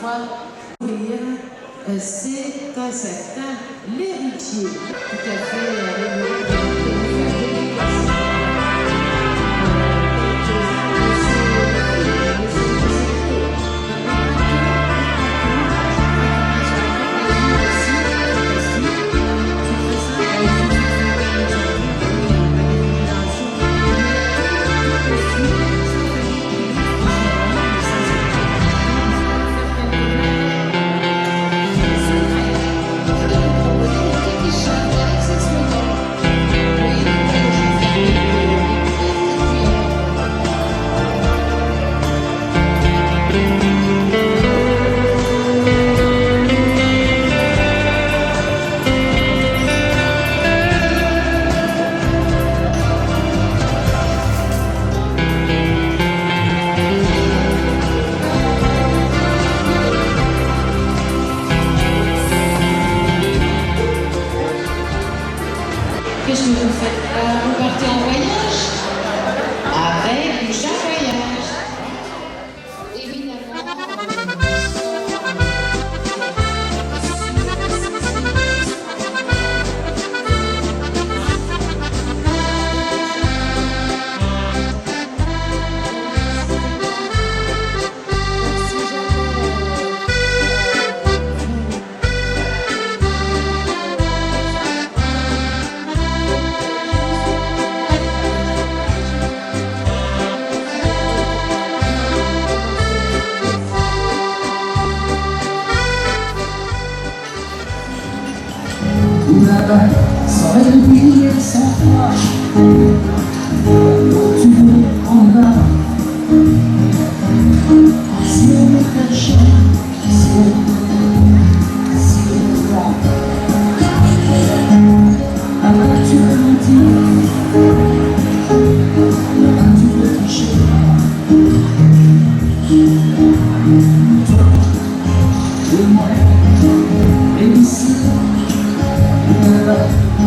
fois. C'est un certain l'héritier, tout à fait Qu'est-ce que vous faites là? Vous partez en voyage? Avec Jacques Voyage. Évidemment. Là-bas, sans ennui et sans froid, tu veux en bas, si on est caché, si on est grand, alors tu veux mentir, alors tu veux tricher. Toi et moi, et ici,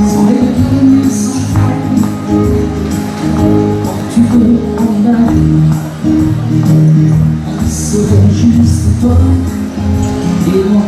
sans ennui, sans froid, tu veux en bas, c'est juste toi et moi.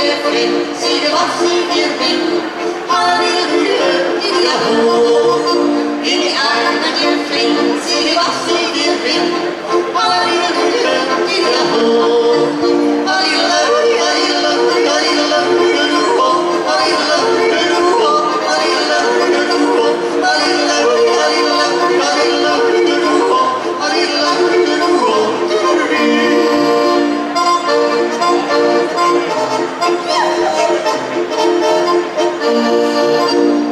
der Fett, sieh was sie dir bringt. Halleluja, Jaho. In die Arme dir flinkt, sieh was sie dir bringt. Halleluja, Jaho. Halleluja, Halleluja, Halleluja,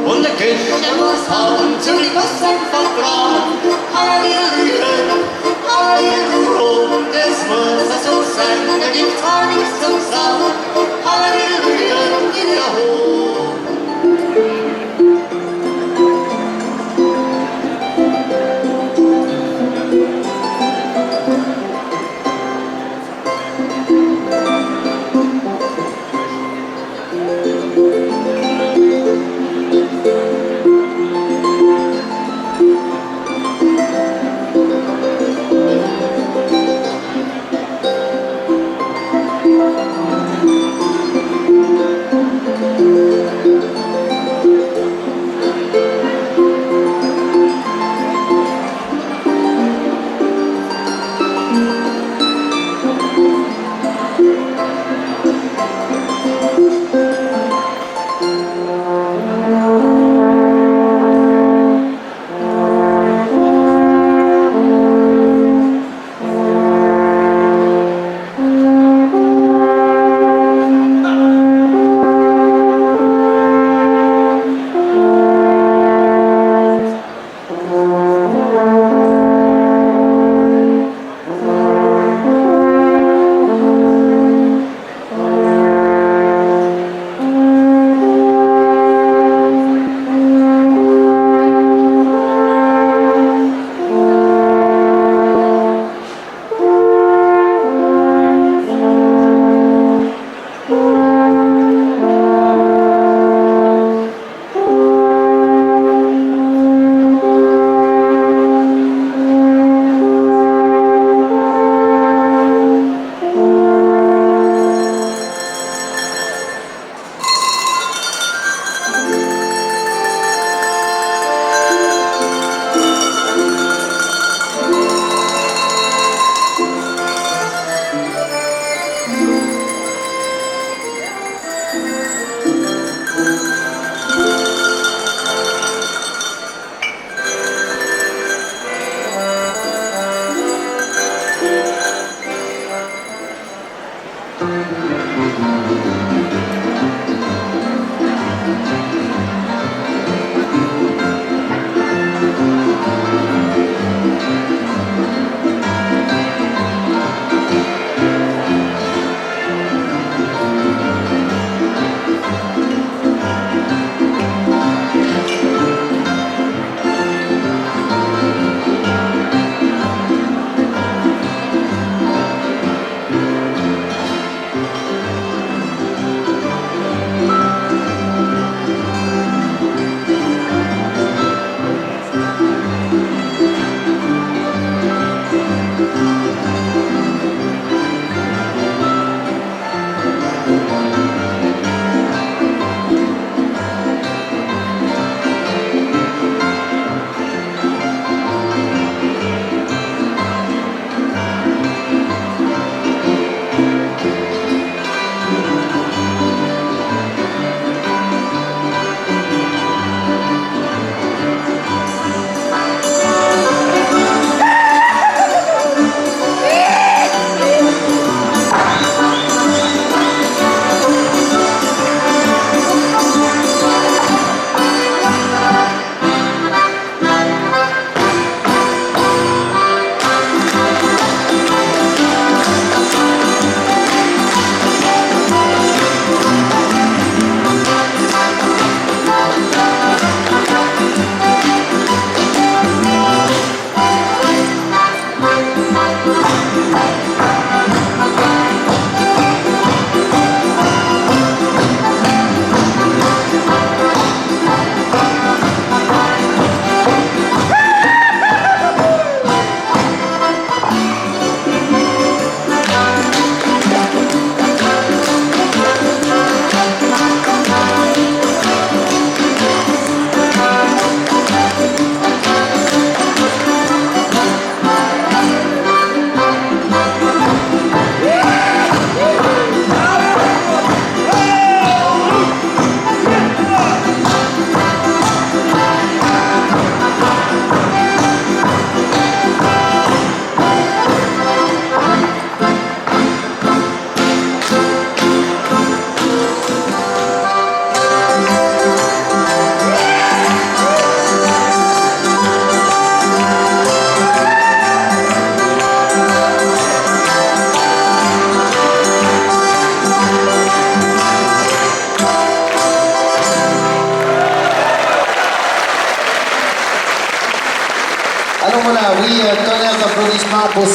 und der Küche muss haben, zu die Wasser vergraben. Halleluja, Halleluja, das muss so sein, da gibt's auch nichts zum Sagen. Halleluja, Jaho.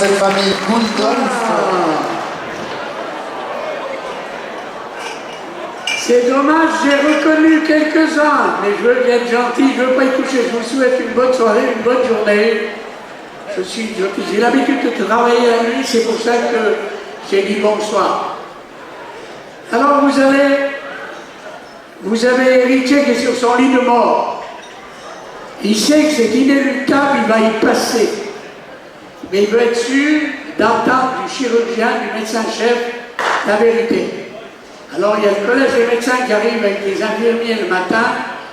cette famille Gundolf. C'est dommage, j'ai reconnu quelques-uns, mais je veux être gentil, je ne veux pas y toucher. Je vous souhaite une bonne soirée, une bonne journée. J'ai l'habitude de travailler la nuit, c'est pour ça que j'ai dit bonsoir. Alors vous avez héritier qui est sur son lit de mort. Il sait que c'est inéluctable, il va y passer. Mais il veut être sûr d'entendre du chirurgien, du médecin-chef, la vérité. Alors il y a le collège des médecins qui arrive avec les infirmiers le matin,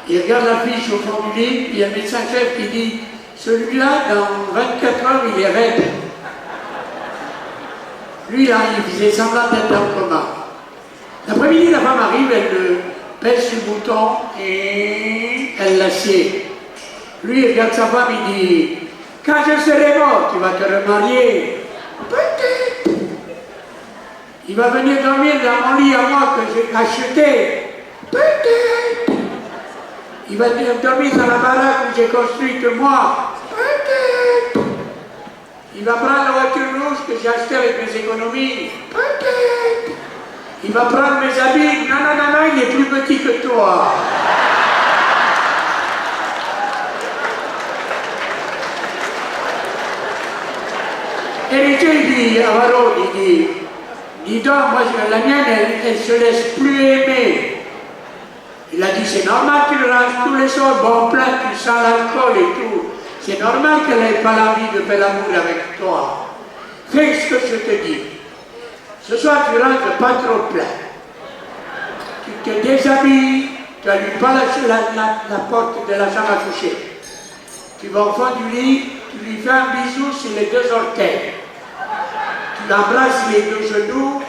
ils regardent la fiche au fond du lit, puis il y a le médecin-chef qui dit « Celui-là, dans 24 heures, il est raide. » Lui, là, il faisait semblant d'être en coma. L'après-midi, la femme arrive, elle pèse sur le bouton et elle l'assied. Lui, il regarde sa femme, il dit « Quand je serai mort, tu vas te remarier. » Peut-être. Il va venir dormir dans mon lit à moi que j'ai acheté. Peut-être. Il va venir dormir dans la baraque que j'ai construite moi. Peut-être. Il va prendre la voiture rouge que j'ai achetée avec mes économies. Peut-être. Il va prendre mes habits. Non, non, non, non, il est plus petit que toi. Héritier, il dit à Varone, il dit, dis donc, moi, la mienne, elle se laisse plus aimer. Il a dit, c'est normal que tu le ranges tous les soirs, bon plein, tu sens l'alcool et tout. C'est normal qu'elle n'ait pas l'envie de faire l'amour avec toi. Fais ce que je te dis. Ce soir, tu ranges pas trop plein. Tu te déshabilles, tu n'allumes pas la porte de la chambre à coucher. Tu vas au fond du lit, tu lui fais un bisou sur les deux orteils. Tu l'embrasses les deux genoux,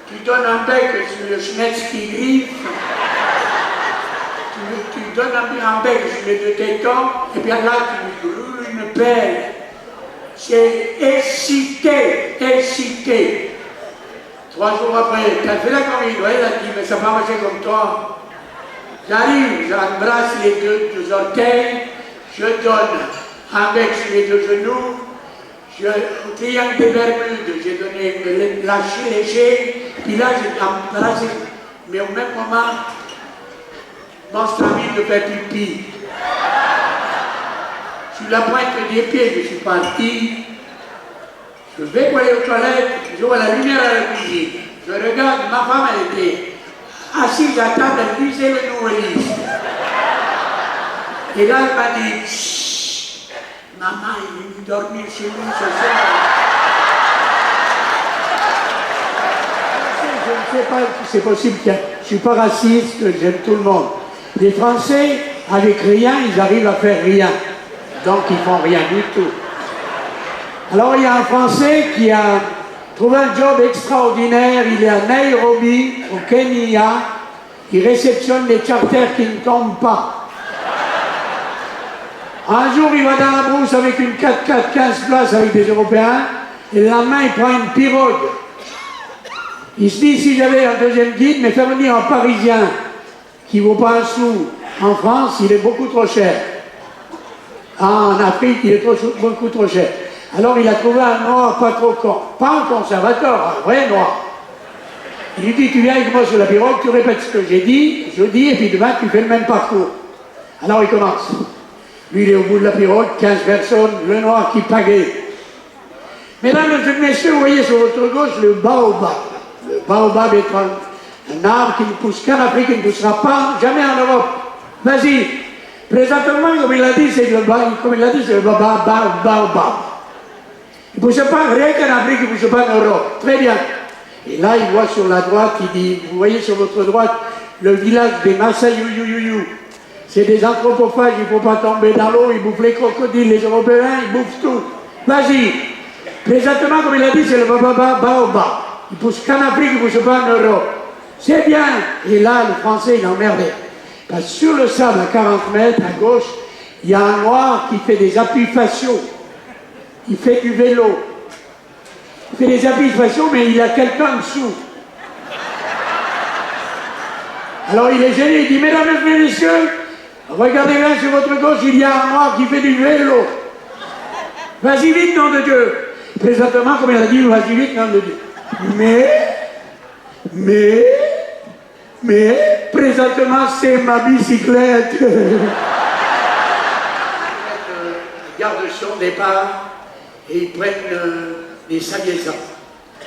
tu donnes un bec sur le schnetz qui griffe, tu donnes un bec sur les deux tétons, et bien là, tu lui roules une pelle. C'est excité, excité. 3 jours après, tu as fait la communion, elle a dit, mais ça va marcher comme toi. J'arrive, j'embrasse les deux orteils, je donne un bec sur les deux genoux, au triangle des Bermudes, j'ai donné lâché léger, puis là j'ai embrassé, mais au même moment, mon envie de faire pipi. Sur la pointe des pieds, je suis parti, je vais pour aller aux toilettes, je vois la lumière à la cuisine, je regarde, ma femme elle était assise à table, elle lisait le nourrice. Et là elle m'a dit, chut, maman il est venu dormir chez nous ce soir. Je ne sais pas si c'est possible, je ne suis pas raciste, j'aime tout le monde. Les Français, avec rien, ils arrivent à faire rien. Donc ils font rien du tout. Alors il y a un Français qui a trouvé un job extraordinaire, il est à Nairobi, au Kenya, il réceptionne les charters qui ne tombent pas. Un jour il va dans la brousse avec une 4x4 15 places avec des Européens, et le lendemain il prend une pirogue. Il se dit si j'avais un deuxième guide, mais faire venir un Parisien qui ne vaut pas un sou en France, il est beaucoup trop cher. En Afrique, il est beaucoup trop cher. Alors il a trouvé un noir pas trop con, pas un conservateur, un vrai noir. Il lui dit, tu viens avec moi sur la pirogue, tu répètes ce que j'ai dit, je dis, et puis demain tu fais le même parcours. Alors il commence. Lui il est au bout de la pirogue, 15 personnes, le noir qui pagaie. Mesdames et messieurs, vous voyez sur votre gauche le baobab. Le baobab est un arbre qui ne pousse qu'en Afrique, qui ne poussera pas jamais en Europe. Vas-y, présentement, comme il a dit, c'est le baobab. Il ne pousse pas rien qu'en Afrique, il ne pousse pas en Europe. Très bien. Et là, il voit sur la droite, il dit, vous voyez sur votre droite, le village des Maasai-Youyou. C'est des anthropophages, il ne faut pas tomber dans l'eau, ils bouffent les crocodiles, les Européens, ils bouffent tout. Vas-y. Présentement, comme il a dit, c'est le baobab. Il ne pousse qu'en Afrique, il ne pousse pas en Europe. C'est bien. Et là, le Français, il est emmerdé. Parce que sur le sable, à 40 mètres, à gauche, il y a un noir qui fait des appuis faciaux. Il fait du vélo. Il fait des appuis faciaux, mais il a quelqu'un dessous. Alors il est gêné, il dit, mesdames et messieurs, regardez bien sur votre gauche, il y a un noir qui fait du vélo. Vas-y vite, nom de Dieu. Présentement, comme il a dit, vas-y vite, non, mais, présentement, c'est ma bicyclette. Garde son départ et ils prennent des salaisans.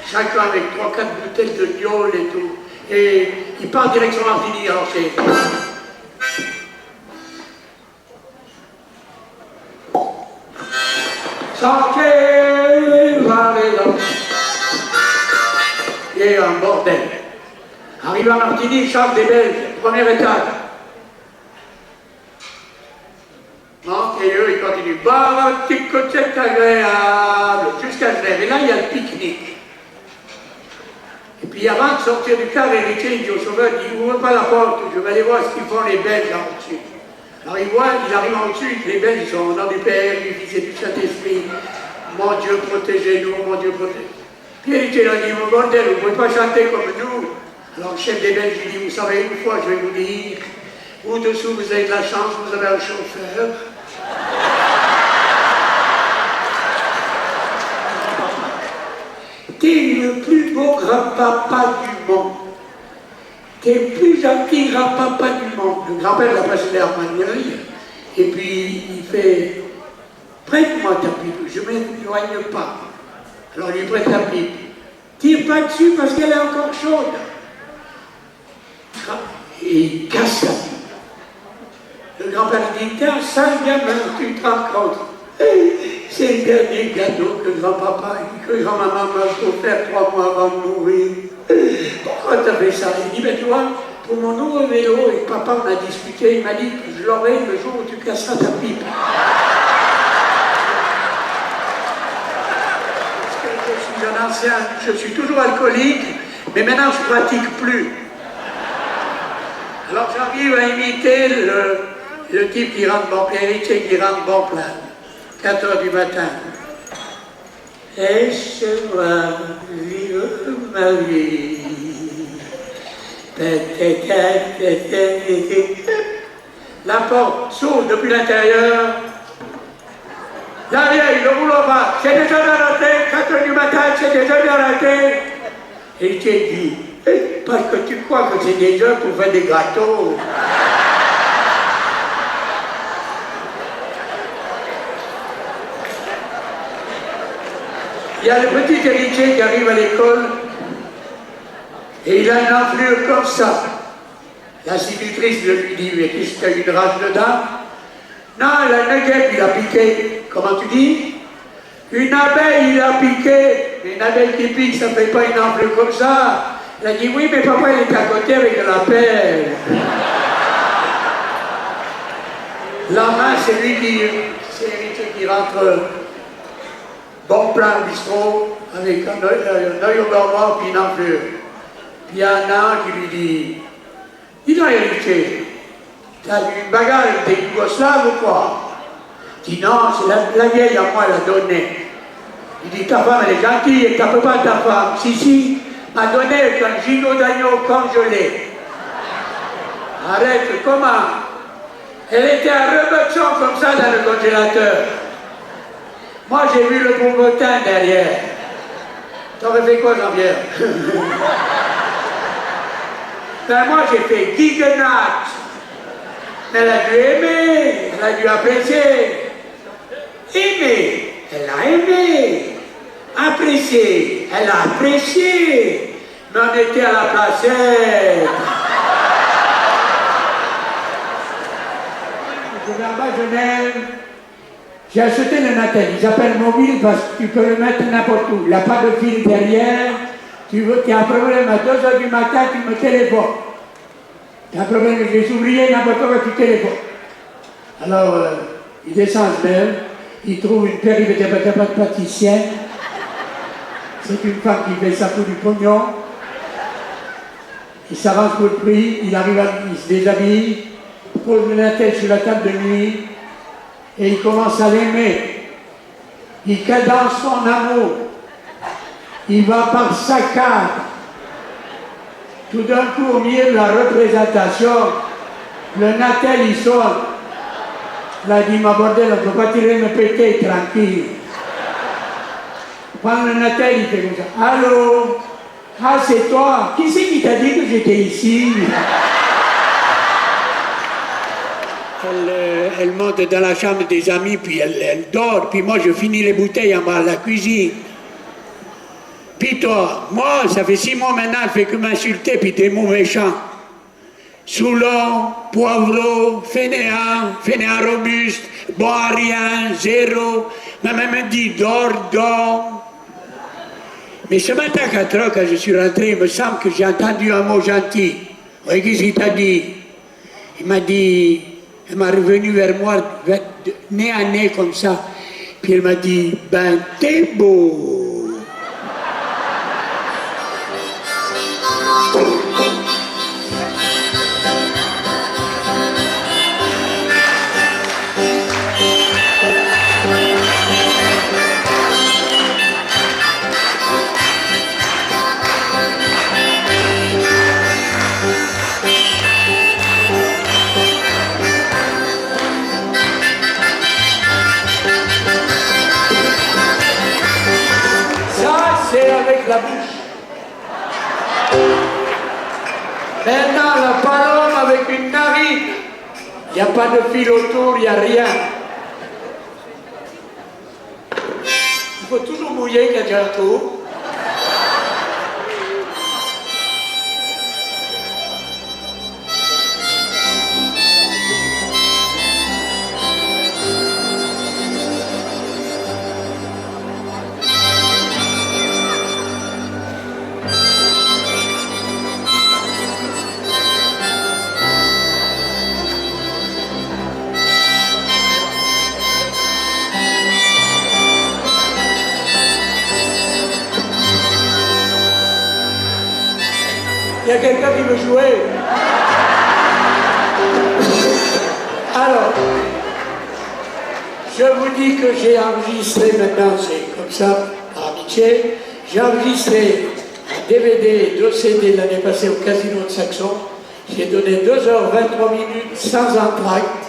Chacun avec 3-4 bouteilles de gnôle et tout. Et ils partent direction Martigny. Alors c'est... Sortez, allez-y. Il y a un bordel. Arrive à Martigny, Charles des Belges, première étape. Et eux, ils continuent. Bah, petit côté agréable, jusqu'à Genève. Et là, il y a le pique-nique. Et puis, avant de sortir du car, Héritier, il dit au chauffeur, il dit, ouvre pas la porte, je vais aller voir ce qu'ils font les Belges en dessus. Alors, ils arrivent en dessus, les Belges, ils sont au nom du Père, du Fils et du Saint-Esprit. Mon Dieu, protégez-nous, mon Dieu, protégez. Puis, Héritier leur dit, mon bordel, vous ne pouvez pas chanter comme nous. Alors, le chef des Belges, il dit, vous savez, une fois, je vais vous dire, au-dessous, vous avez de la chance, vous avez un chauffeur. T'es le plus beau grand-papa du monde. T'es le plus gentil grand-papa du monde. Le grand-père l'a passé l'Armagnerie. Et puis il fait prête-moi ta pipe, je ne m'éloigne pas. Alors il lui prête la pipe. Tire pas dessus parce qu'elle est encore chaude. Et il casse la pipe. Le grand-père dit, tiens, sale gamin, tu te rends compte. C'est le dernier cadeau que grand-papa et que grand-maman m'a offert 3 mois avant de mourir. Pourquoi t'as fait ça? Il dit, ben tu vois, pour mon nouveau vélo, et papa on a discuté, il m'a dit que je l'aurai le jour où tu casseras ta pipe. Parce que je suis un ancien, je suis toujours alcoolique, mais maintenant je ne pratique plus. Alors j'arrive à imiter le type qui rentre bon plein, Héritier qui rentre bon plein. 4 heures du matin. Laisse-moi vivre ma vie. La porte s'ouvre depuis l'intérieur. La vieille, le rouleau bas, c'est déjà bien raté. 4 heures du matin, c'est déjà bien raté. Héritier dit, parce que tu crois que c'est des heures pour faire des gâteaux. Il y a le petit héritier qui arrive à l'école et il a une enflure comme ça. La civitrice lui dit, mais qu'est-ce que tu as une rage dedans? Non, il a une guêpe, il a piqué. Comment tu dis? Une abeille, il a piqué. Mais une abeille qui pique, ça ne fait pas une enflure comme ça. Il a dit, oui, mais papa, il est à côté avec de la pelle. La main, c'est lui qui, c'est l'héritier qui rentre. Bon plan au bistrot, avec un œil au beurre puis une enflure. Puis il y a un an qui lui dit, dis donc héritier, t'as eu une bagarre avec des Yougoslaves ou quoi? Il dit non, c'est la vieille à moi, elle a donné. Il dit ta femme elle est gentille, et t'as pas ta femme. Si, m'a donné avec un gigot d'agneau congelé. Arrête, comment? Elle était à rebutchon comme ça dans le congélateur. Moi, j'ai vu le bourgotin derrière. T'aurais fait quoi, Jean-Pierre? Ben, moi, j'ai fait Guiguenat. Elle a dû aimer, elle a dû apprécier. Aimer, elle a aimé. Apprécier, elle a apprécié. Mais on était à la placette. Je vais à Genève. J'ai acheté le Natel, ils appellent mobile parce que tu peux le mettre n'importe où. Il n'y a pas de fil derrière. Tu as un problème à 2 heures du matin, tu me téléphones. Tu as un problème avec les ouvriers, n'importe quoi, tu téléphones. Alors, il descend à Genève, il trouve une pâtissienne. C'est une femme qui fait ça pour du pognon. Il s'avance pour le prix, il arrive, il se déshabille, pose le Natel sur la table de nuit. Et il commence à l'aimer. Il cadence son amour. Il va par saccade. Tout d'un coup, au milieu de la représentation, le Natel, il sonne. Il a dit, ma bordel, on ne peut pas tirer me péter, tranquille. Prends le Natel, il fait comme ça. Allô? Ah, c'est toi. Qui c'est qui t'a dit que j'étais ici? Elle monte dans la chambre des amis, puis elle dort, puis moi je finis les bouteilles en bas à la cuisine. Puis toi, moi, ça fait 6 mois maintenant, elle fait que m'insulter, puis des mots méchants. Saoulant, poivreau, fainéant robuste, bon à rien, zéro. Ma mère me dit, dors. Mais ce matin à 4 heures, quand je suis rentré, il me semble que j'ai entendu un mot gentil. Oui, qu'est-ce qu'il t'a dit? Il m'a dit, elle m'a revenu vers moi, nez à nez comme ça. Puis elle m'a dit, ben t'es beau. La bouche. Maintenant, la palombe avec une narine. Il n'y a pas de fil autour, il n'y a rien. Il faut toujours mouiller quand il y a un trou. Il y a quelqu'un qui veut jouer. Alors, je vous dis que j'ai enregistré maintenant, c'est comme ça, par amitié, j'ai enregistré un DVD et 2 CD l'année passée au Casino de Saxon. J'ai donné 2h23 sans entracte,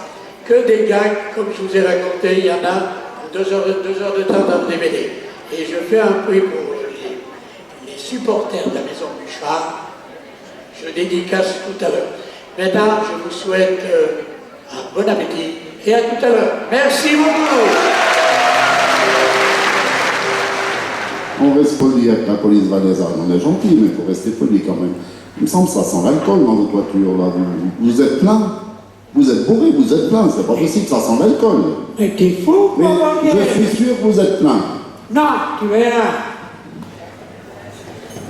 que des gags, comme je vous ai raconté, il y en a 2 heures de temps dans le DVD. Et je fais un prix pour les supporters de la Maison Bouchard. Je dédicace tout à l'heure. Maintenant, je vous souhaite un bon appétit et à tout à l'heure. Merci beaucoup. On reste poli avec la police valaisanne. On est gentil, mais il faut rester poli quand même. Il me semble que ça sent l'alcool dans votre voiture. Là. Vous êtes plein. Vous êtes bourré, vous êtes plein. C'est pas possible, ça sent l'alcool. Mais t'es fou, mais mon je suis sûr que vous êtes plein. Non, tu verras.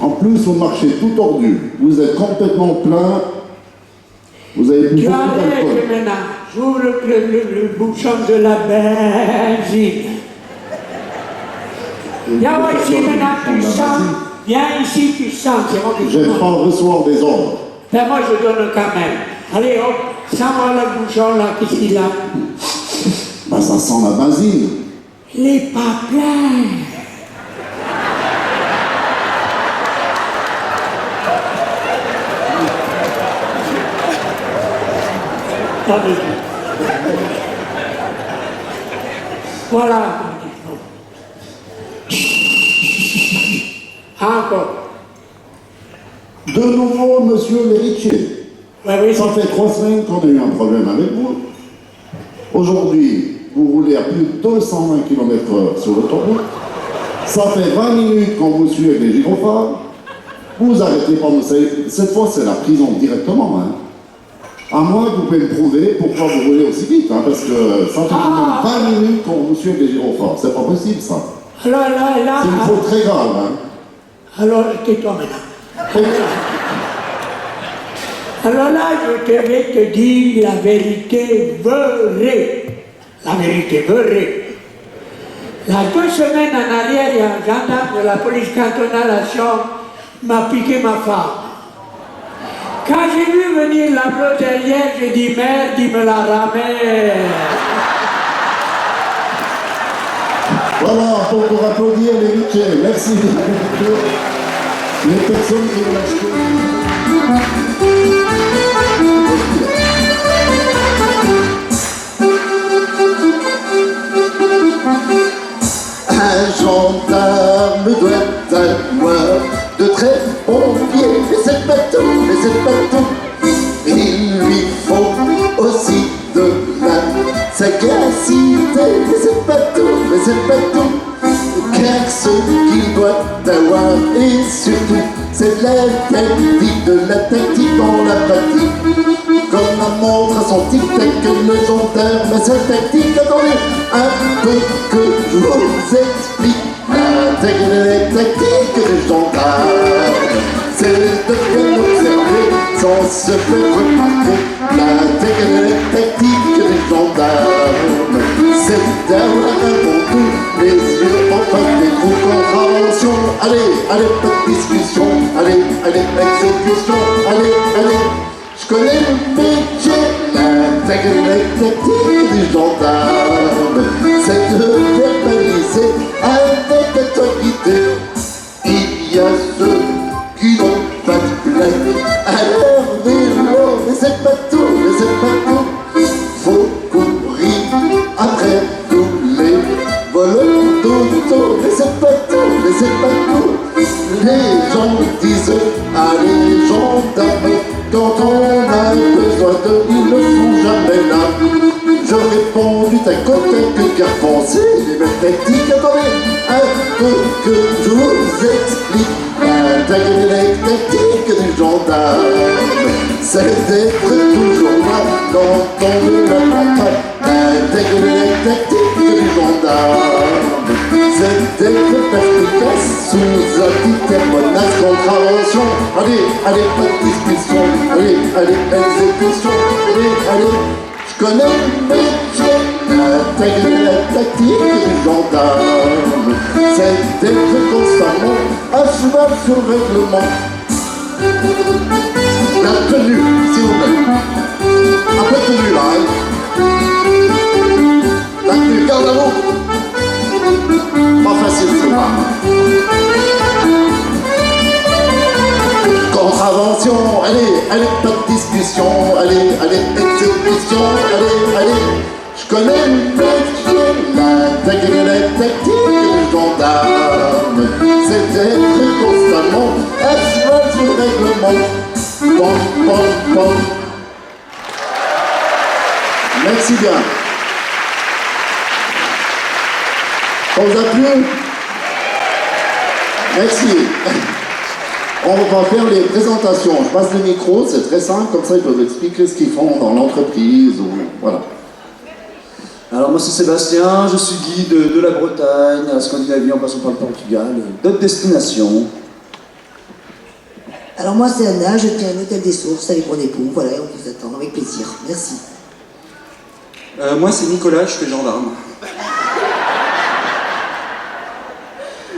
En plus, vous marchez tout tordu. Vous êtes complètement plein. Vous avez bu beaucoup d'alcool. Maintenant, j'ouvre le bouchon de la benzine. Viens ici maintenant, tu sens. Viens ici, tu sens. Je vais pas recevoir des ordres. Ben moi, je donne quand même. Allez, hop, sens-moi le bouchon là, qu'est-ce qu'il a? Ben, ça sent la benzine. Il n'est pas plein. Voilà. Encore. De nouveau, monsieur l'héritier. Oui, ça fait 3 semaines qu'on a eu un problème avec vous. Aujourd'hui, vous roulez à plus de 220 km/h sur l'autoroute. Ça fait 20 minutes qu'on vous suit avec les gyrophares. Vous arrêtez pas de... Cette fois, c'est la prison directement. Hein. À moins que vous pouvez me prouver pourquoi vous roulez aussi vite, hein, parce que ça fait 20 minutes qu'on vous suit avec les gyrophares. C'est pas possible, ça. Alors là, c'est une faute très grave. Hein. Alors, tais-toi maintenant. Alors là, je vais te dire la vérité vraie. La vérité vraie. La 2 semaines en arrière, il y a un gendarme de la police cantonale à Sion m'a piqué ma femme. Quand j'ai vu venir la bretelière, j'ai dit merde, il me la ramène. Voilà, pour applaudir les Michel. Merci. Les personnes qui ont acheté. Un gendarme d'avoir de très bons pieds. Mais c'est pas tout, mais c'est pas tout. Il lui faut aussi de la sagacité. Mais c'est pas tout, mais c'est pas tout. Car ce qu'il doit avoir, et surtout, c'est la tactique, de la tactique dans la pratique. Comme la montre à son tic-tac, le gendarme a sa tactique. Attendez un peu que je vous explique. La tactique du gendarme, c'est de bien observer sans se faire remarquer. La tactique du gendarme, c'est d'avoir avant tout les yeux en face des coups. Contravention, allez, pas de discussion, allez, exécution, allez. Je connais le métier, la tactique du gendarme, c'est de verbaliser avec autorité. Il y a ceux qui n'ont pas de plainte à leur vélo, mais c'est pas tout, faut courir après tous les voleurs d'auto, mais c'est pas tout. Les gens disent à les gendarmes, quand on a besoin d'eux, ils ne sont jamais là. Je réponds du tac au tac, que car penser les mêmes tactiques. Attendez un peu que je vous explique. La tactique du gendarme, c'est d'être toujours là quand on ne l'attend pas. La tactique du gendarme, c'est d'être perspicace sous un petit menace. Contravention, allez, pas de discussion, allez, exécution, allez, je connais le métier, la tactique du gendarme, c'est d'être constamment à cheval sur le règlement. La tenue, s'il vous plaît, un peu de tenue là, la tenue, garde à vous. Pas facile, c'est pas. Contravention, allez, pas de discussion, allez, exécution, allez, je connais le métier, la tactique du gendarme, c'est d'être constamment à cheval sur le règlement. Pom. Merci bien. Ça vous a plu? Merci. On va faire les présentations. Je passe le micro, c'est très simple, comme ça ils peuvent expliquer ce qu'ils font dans l'entreprise. Voilà. Alors moi c'est Sébastien, je suis guide de la Bretagne, à Scandinavie en passant par le Portugal, d'autres destinations. Alors moi c'est Anna, je tiens un hôtel des sources avec mon époux, voilà, on vous attend avec plaisir. Merci. Moi c'est Nicolas, je suis gendarme.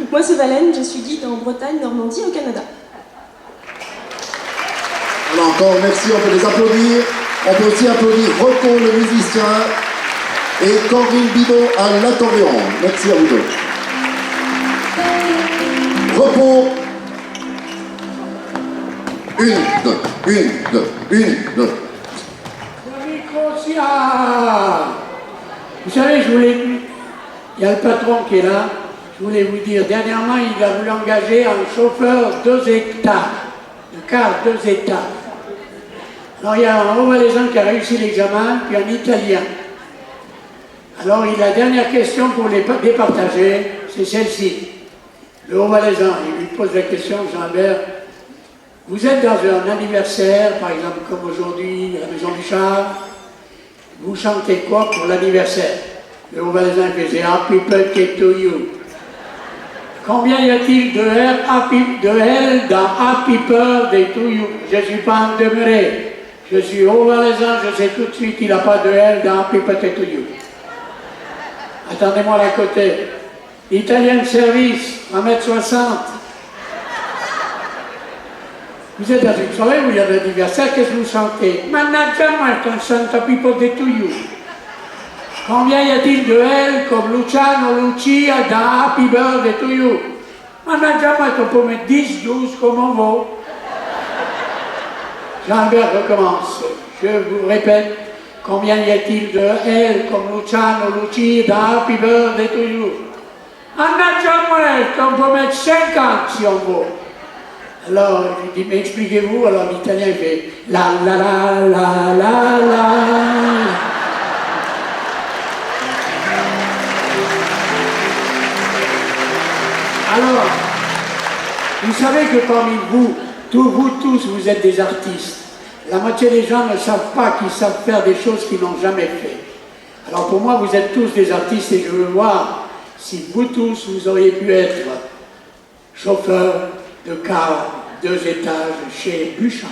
Moi c'est Valène, je suis guide en Bretagne, Normandie, au Canada. Voilà, encore merci, on peut les applaudir. On peut aussi applaudir Rocco le musicien et Corinne Bidot à l'accordéon. Merci à vous deux. Repos. Une, deux. Le micro, vous savez, il y a le patron qui est là. Je voulais vous dire, dernièrement, il a voulu engager un chauffeur 2 hectares, de car 2 hectares. Alors, il y a un Haut-Valaisan qui a réussi l'examen, puis un Italien. Alors, la dernière question pour les départager, c'est celle-ci. Le Haut-Valaisan, il lui pose la question, Jean-Albert, vous êtes dans un anniversaire, par exemple, comme aujourd'hui, à la Maison du Char, vous chantez quoi pour l'anniversaire? Le Haut-Valaisan faisait Happy Birthday to you. Combien y a-t-il de L dans Happy Birthday to you? Je ne suis pas en demeuré. Je suis Haut-Valaisan, je sais tout de suite qu'il n'a pas de L dans Happy Birthday to you. Attendez-moi à côté. Italien de service, 1m60. Vous êtes dans une soirée où il y a l'anniversaire, qu'est-ce que vous chantez? Mannaggia, on chante Happy Birthday to you. Combien y a-t-il de L comme Luciano, Lucia dans Happy Birthday to you? Mannaggia, on peut mettre 10, 12, comme on veut. Jean-Albert recommence. Je vous répète, combien y a-t-il de L comme Luciano, Lucia dans Happy Birthday to you? Anna John West, on peut mettre 50 si on veut. Alors, je lui dis, mais expliquez-vous. Alors l'italien il fait la la la la la la. Alors, vous savez que parmi vous tous, vous êtes des artistes. La moitié des gens ne savent pas qu'ils savent faire des choses qu'ils n'ont jamais fait. Alors pour moi, vous êtes tous des artistes et je veux voir si vous tous, vous auriez pu être chauffeur de car 2 étages chez Bouchard.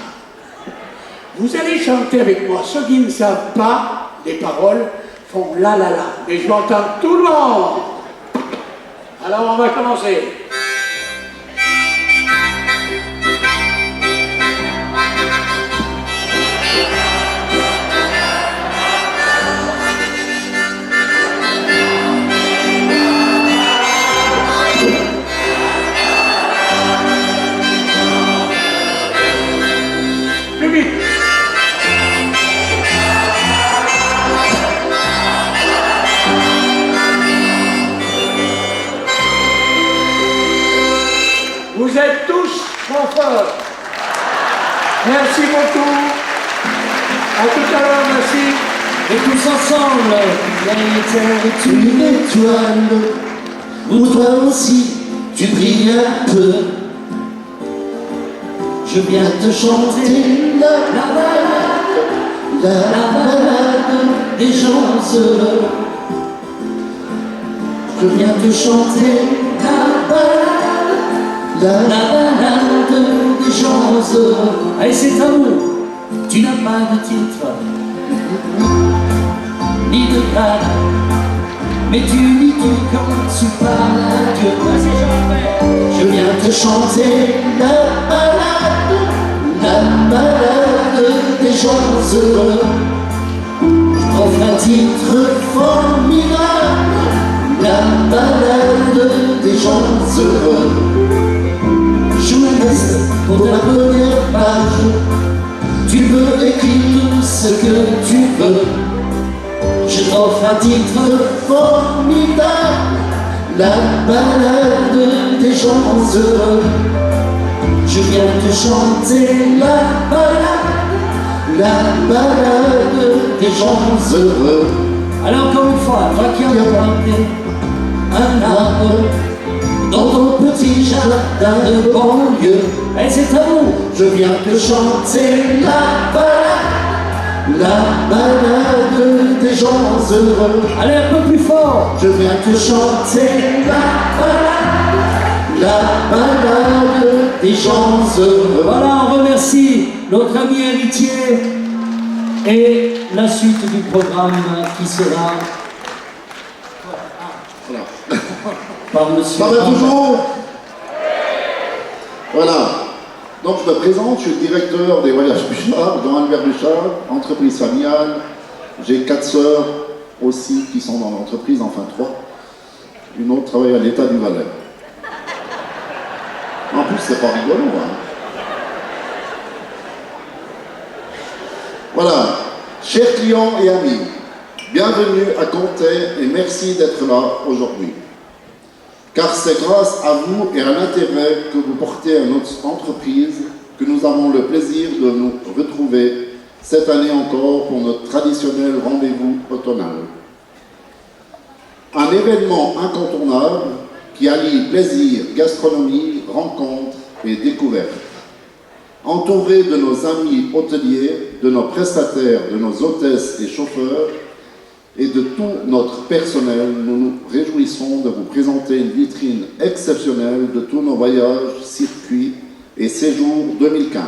Vous allez chanter avec moi. Ceux qui ne savent pas les paroles font la la la. Mais je vais entendre tout le monde. Alors on va commencer. Plus vite. Vous êtes tous trop forts. Merci beaucoup. À tout à l'heure, merci. Et tous ensemble, la terre est une étoile, où toi aussi tu brilles un peu. Je viens te chanter la balade des gens heureux. Je viens te chanter la balade des gens heureux. Allez, c'est à vous. Tu n'as pas de titre ni de grade, mais tu dis tout quand tu parles à Dieu. Je viens te chanter la balade des gens heureux. Je t'offre un titre formidable, la balade des gens heureux. Je me reste pour la première page. Tu peux écrire ce que tu veux. Je t'offre un titre formidable, la balade des gens heureux. Je viens te chanter la balade des gens heureux. Alors encore une fois, toi qui as planté un arbre dans ton petit jardin de banlieue, et c'est à vous, je viens te chanter la balade des gens heureux. Allez, un peu plus fort. Je viens te chanter la balade des gens heureux. Voilà, on remercie notre ami héritier et la suite du programme qui sera par monsieur. Ça va toujours? Voilà. Donc je me présente, je suis le directeur des voyages Bouchard, dont Albert Bouchard, entreprise familiale. J'ai 4 sœurs aussi qui sont dans l'entreprise, enfin 3. Une autre travaille à l'État du Valais. En plus, c'est pas rigolo, hein. Voilà. Chers clients et amis, bienvenue à Comté et merci d'être là aujourd'hui. Car c'est grâce à vous et à l'intérêt que vous portez à notre entreprise que nous avons le plaisir de nous retrouver cette année encore pour notre traditionnel rendez-vous automnal. Un événement incontournable qui allie plaisir, gastronomie, rencontres et découvertes. Entouré de nos amis hôteliers, de nos prestataires, de nos hôtesses et chauffeurs, et de tout notre personnel, nous nous réjouissons de vous présenter une vitrine exceptionnelle de tous nos voyages, circuits et séjours 2015.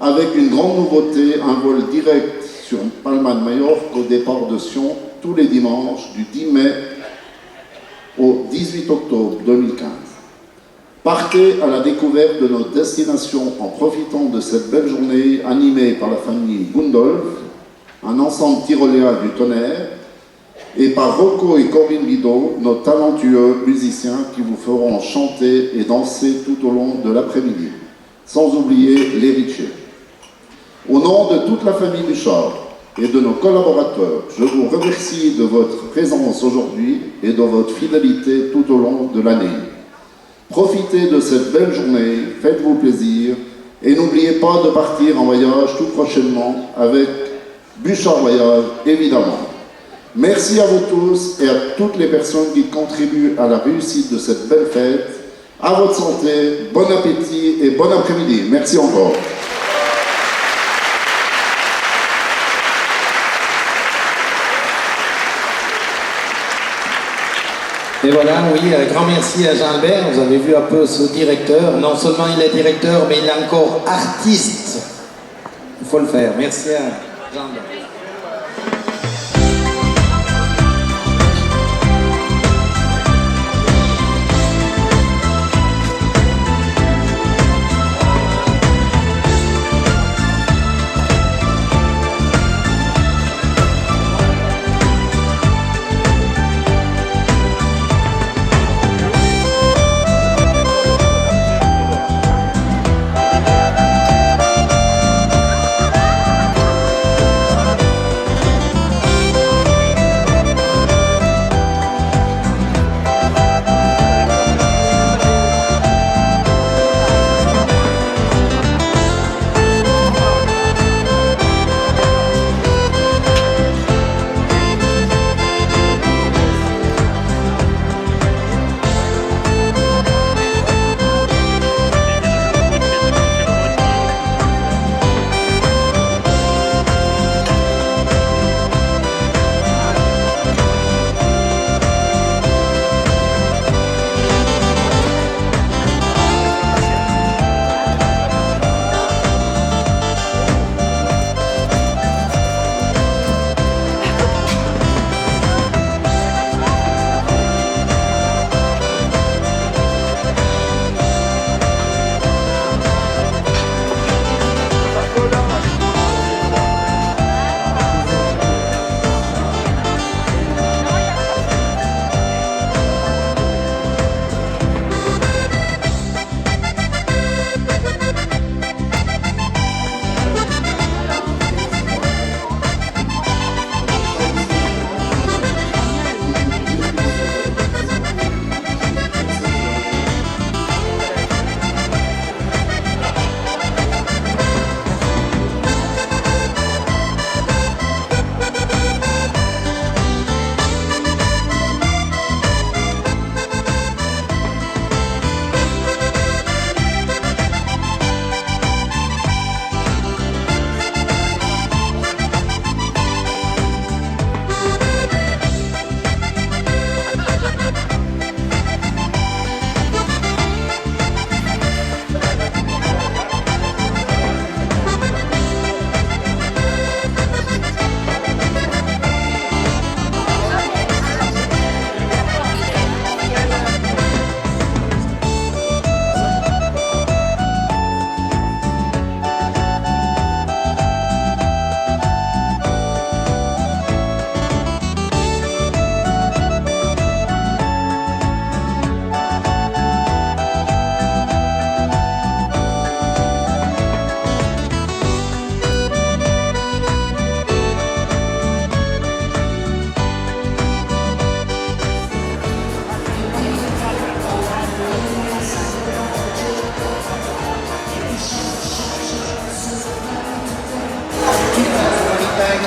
Avec une grande nouveauté, un vol direct sur Palma de Majorque au départ de Sion tous les dimanches du 10 mai au 18 octobre 2015. Partez à la découverte de nos destinations en profitant de cette belle journée animée par la famille Gundolf, un ensemble tyroléen du tonnerre, et par Rocco et Corinne Guido, nos talentueux musiciens qui vous feront chanter et danser tout au long de l'après-midi, sans oublier les Richer. Au nom de toute la famille Bouchard, et de nos collaborateurs. Je vous remercie de votre présence aujourd'hui et de votre fidélité tout au long de l'année. Profitez de cette belle journée, faites-vous plaisir et n'oubliez pas de partir en voyage tout prochainement avec Bouchard Voyage, évidemment. Merci à vous tous et à toutes les personnes qui contribuent à la réussite de cette belle fête. À votre santé, bon appétit et bon après-midi. Merci encore. Et voilà, oui, un grand merci à Jean-Albert. Vous avez vu un peu ce directeur. Non seulement il est directeur, mais il est encore artiste. Il faut le faire. Merci à Jean-Albert.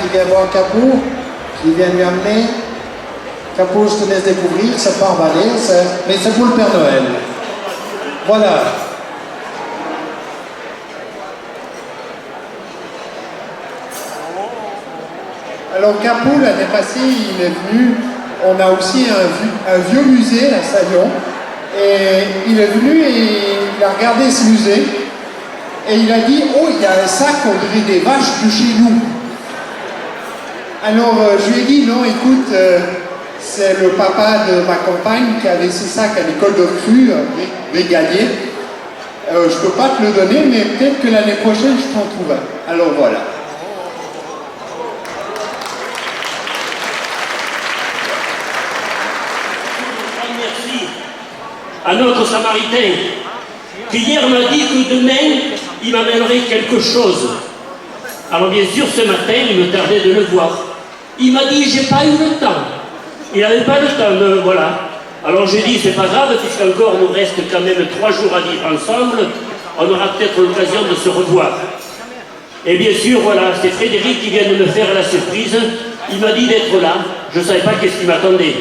Qui vient voir Capou, qui vient lui amener. Capou, je te laisse découvrir, c'est pas emballé, mais c'est pour le Père Noël. Voilà. Alors Capou, l'année passée, il est venu, on a aussi un vieux musée à Saillon, et il est venu et il a regardé ce musée, et il a dit, oh, il y a un sac, on dirait des vaches de chez nous. Alors je lui ai dit, non, écoute, c'est le papa de ma compagne qui a laissé ça à l'école de recrue, brigadier. Je ne peux pas te le donner, mais peut-être que l'année prochaine, je t'en trouve un. Alors voilà. Merci à notre Samaritain qui hier m'a dit que demain, il m'amènerait quelque chose. Alors bien sûr, ce matin, il me tardait de le voir. Il m'a dit, j'ai pas eu le temps. Il n'avait pas le temps de... Voilà. Alors j'ai dit, c'est pas grave, puisqu'encore nous reste quand même 3 jours à vivre ensemble, on aura peut-être l'occasion de se revoir. Et bien sûr, voilà, c'est Frédéric qui vient de me faire la surprise. Il m'a dit d'être là. Je ne savais pas qu'est-ce qui m'attendait.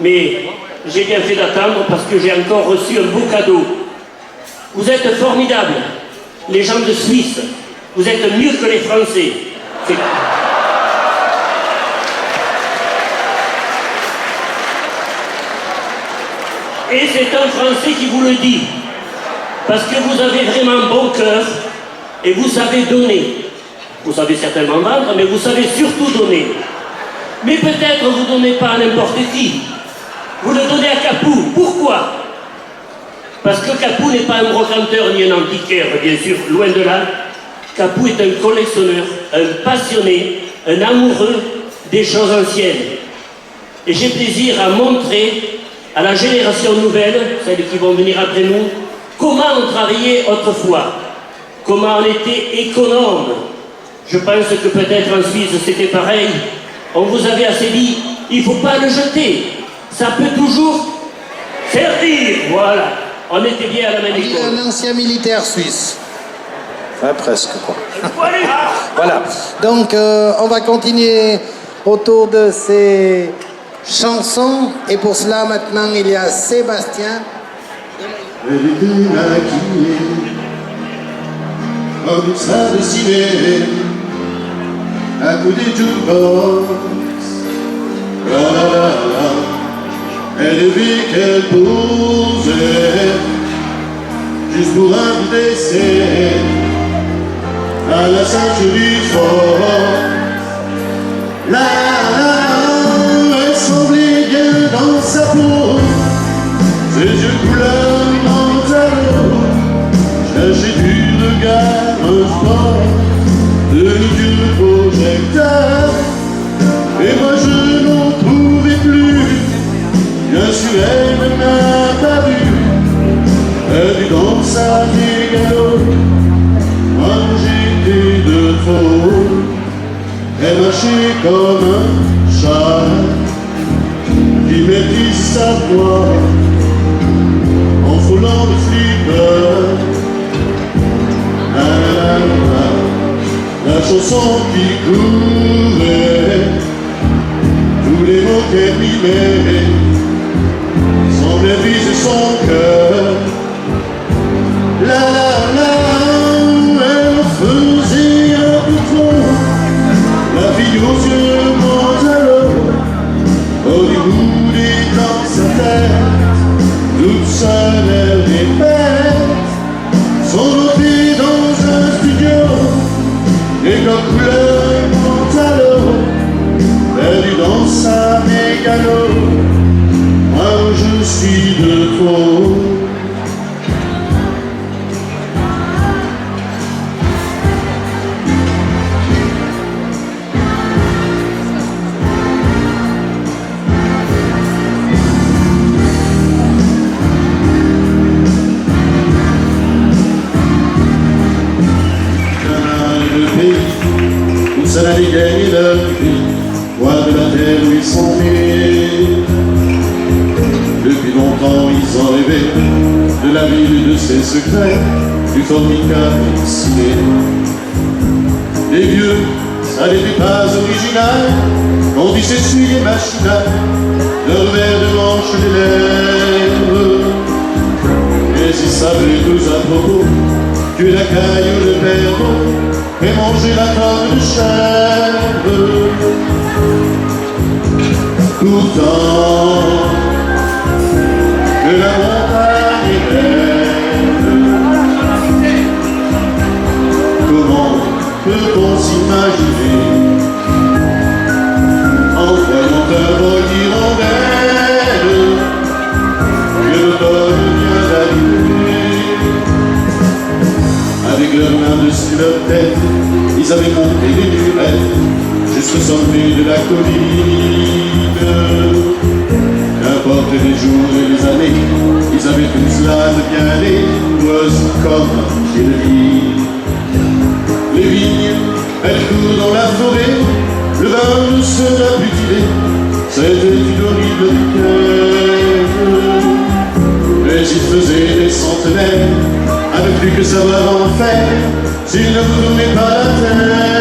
Mais j'ai bien fait d'attendre parce que j'ai encore reçu un beau cadeau. Vous êtes formidables, les gens de Suisse. Vous êtes mieux que les Français. Et c'est un Français qui vous le dit. Parce que vous avez vraiment bon cœur et vous savez donner. Vous savez certainement vendre, mais vous savez surtout donner. Mais peut-être vous ne donnez pas à n'importe qui. Vous le donnez à Capou. Pourquoi? Parce que Capou n'est pas un brocanteur ni un antiquaire, bien sûr, loin de là. Capou est un collectionneur, un passionné, un amoureux des choses anciennes. Et j'ai plaisir à montrer à la génération nouvelle, celles qui vont venir après nous, comment on travaillait autrefois, comment on était économe. Je pense que peut-être en Suisse c'était pareil. On vous avait assez dit, il ne faut pas le jeter. Ça peut toujours servir. Voilà. On était bien à la même école. Un ancien militaire suisse. Enfin, presque, quoi. Voilà. Donc, on va continuer autour de ces chansons. Et pour cela, maintenant, il y a Sébastien. Elle était maquillée comme une salle de ciné à côté du jukebox. La la la la. Elle vit qu'elle posait juste pour un décès à la ceinture du fort. La la, elle semblait bien dans sa peau, ses yeux couleur Manzaro, cherchait du regard un sport de vieux projecteur. Et moi je n'en trouvais plus. Bien sûr, elle ne m'a pas vu. Elle vit dans sa mégalo. Moi j'étais de trop. Elle marchait comme un chat qui maîtrise sa voix en frôlant le flipper. La chanson qui courait, tous les mots qu'elle mimait semblait briser son cœur. La la la, elle faisait un peu trop. La fille aux yeux Manzaro, Hollywood est dans sa tête, toute seule elle répète son entrée dans un studio, et comme couleur Manzaro, perdue dans sa mégalo. Moi je suis de trop. Où ça allait gagner leur vie, loin de la terre où ils sont nés. Depuis longtemps ils ont rêvé de la ville de ses secrets, du formica ciné. Les vieux, ça n'était pas original, on dit s'essuyer machinal, leur verre de manche des lèvres. Mais ils savaient tous à propos que la caille ou le verre et manger la corne de chèvre. Pourtant que la montagne est belle, comment peut-on s'imaginer en voyant un vol d'hirondelle que l'automne vient d'arriver? Avec leurs mains dessus leur tête, ils avaient monté les murettes jusqu'au sommet de la colline. Qu'importe les jours et les années, ils avaient tous l'âme bien née, was comme chez le lit. Les vignes Elle court dans la forêt, le bain ne sera plus tiré. C'était une horrible quête. Mais il faisait des centenaires à ne plus que savoir en faire s'il ne vous tournait pas la tête.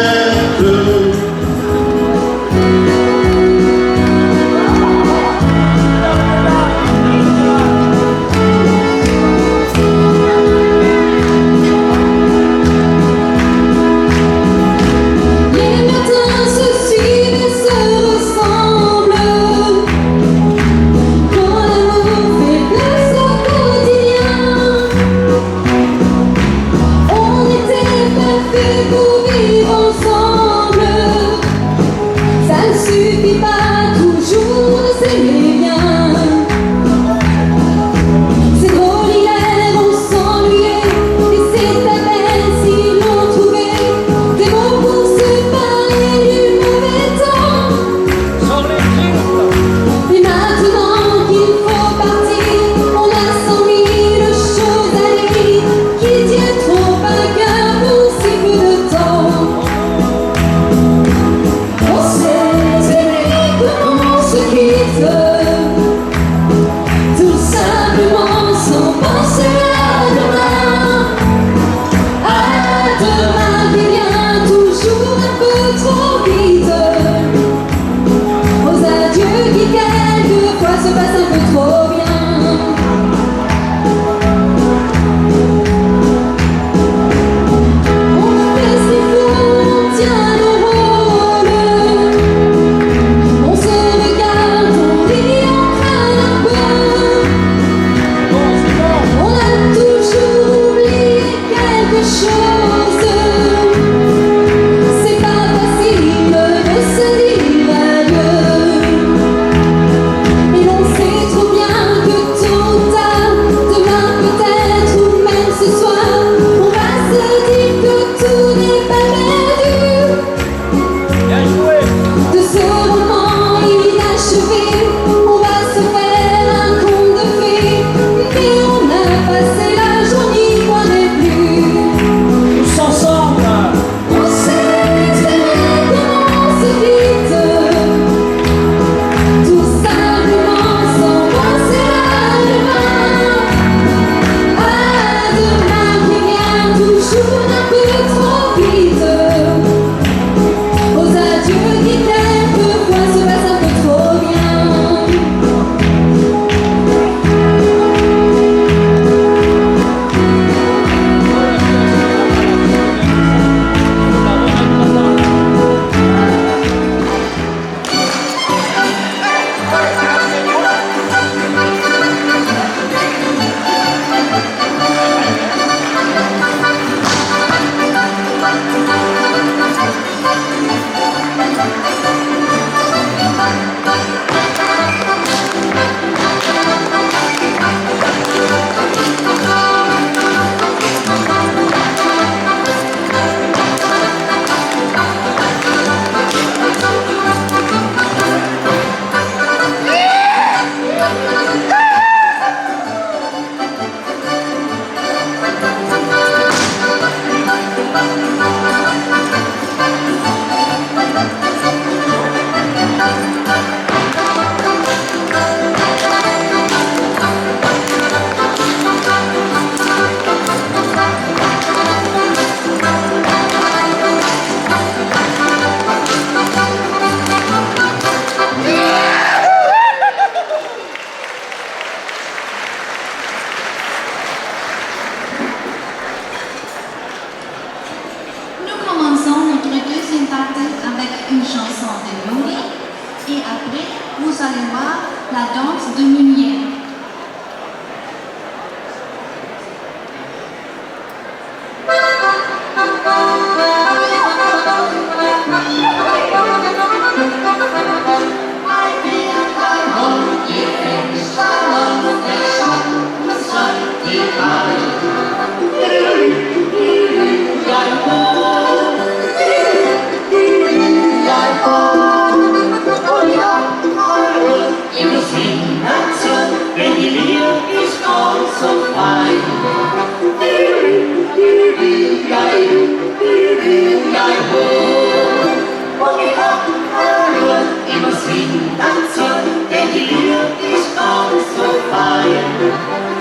I und wir haben nur immer Frieden dazu, denn die Lüge ist ganz so fein.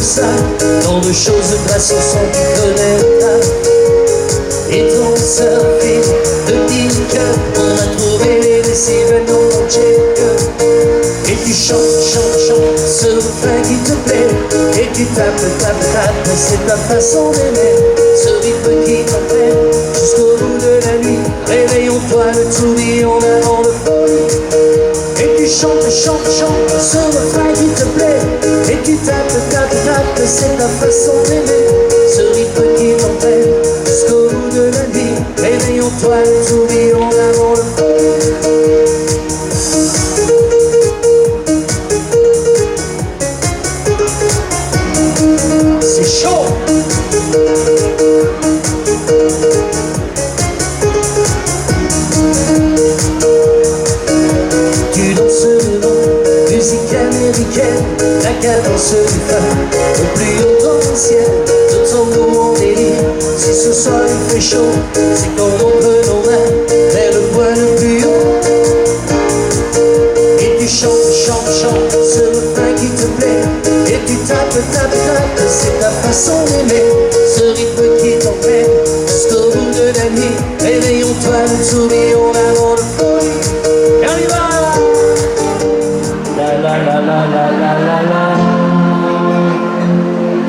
ça. Tant de choses grâce au son tu connais pas. Et ton surfing de Tinker, on a trouvé les décibels dans ton check. Et tu chantes, chantes, chantes ce refrain qui te plaît. Et tu tapes, tapes, tapes, c'est ta façon d'aimer. Ce rythme qui t'entraîne jusqu'au bout de la nuit. Réveillons-toi le tourbillon avant de folie. Et tu chantes, chantes, chantes ce refrain qui te plaît. Et tu tapes, tapes, tapes, c'est ta façon d'aimer. Ce rythme qui t'entraîne jusqu'au bout de la nuit. Réveillons-toi le tourbillon avant de folie. C'est chaud. Tu danses devant, musique américaine, la cadence du phare, au plus haut dans le ciel, de ton mouvement délire. Si ce soir il fait chaud, c'est qu'on ouvre nos mains vers le point le plus haut. Et tu chantes, chantes, chantes ce refrain qui te plaît. Et tu tapes, tapes, tapes, c'est ta façon d'aimer. Ce rythme qui t'entraîne jusqu'au bout de la nuit. Réveillons-toi le tourbillon avant de folie. Et on y va. La la la la la la la la.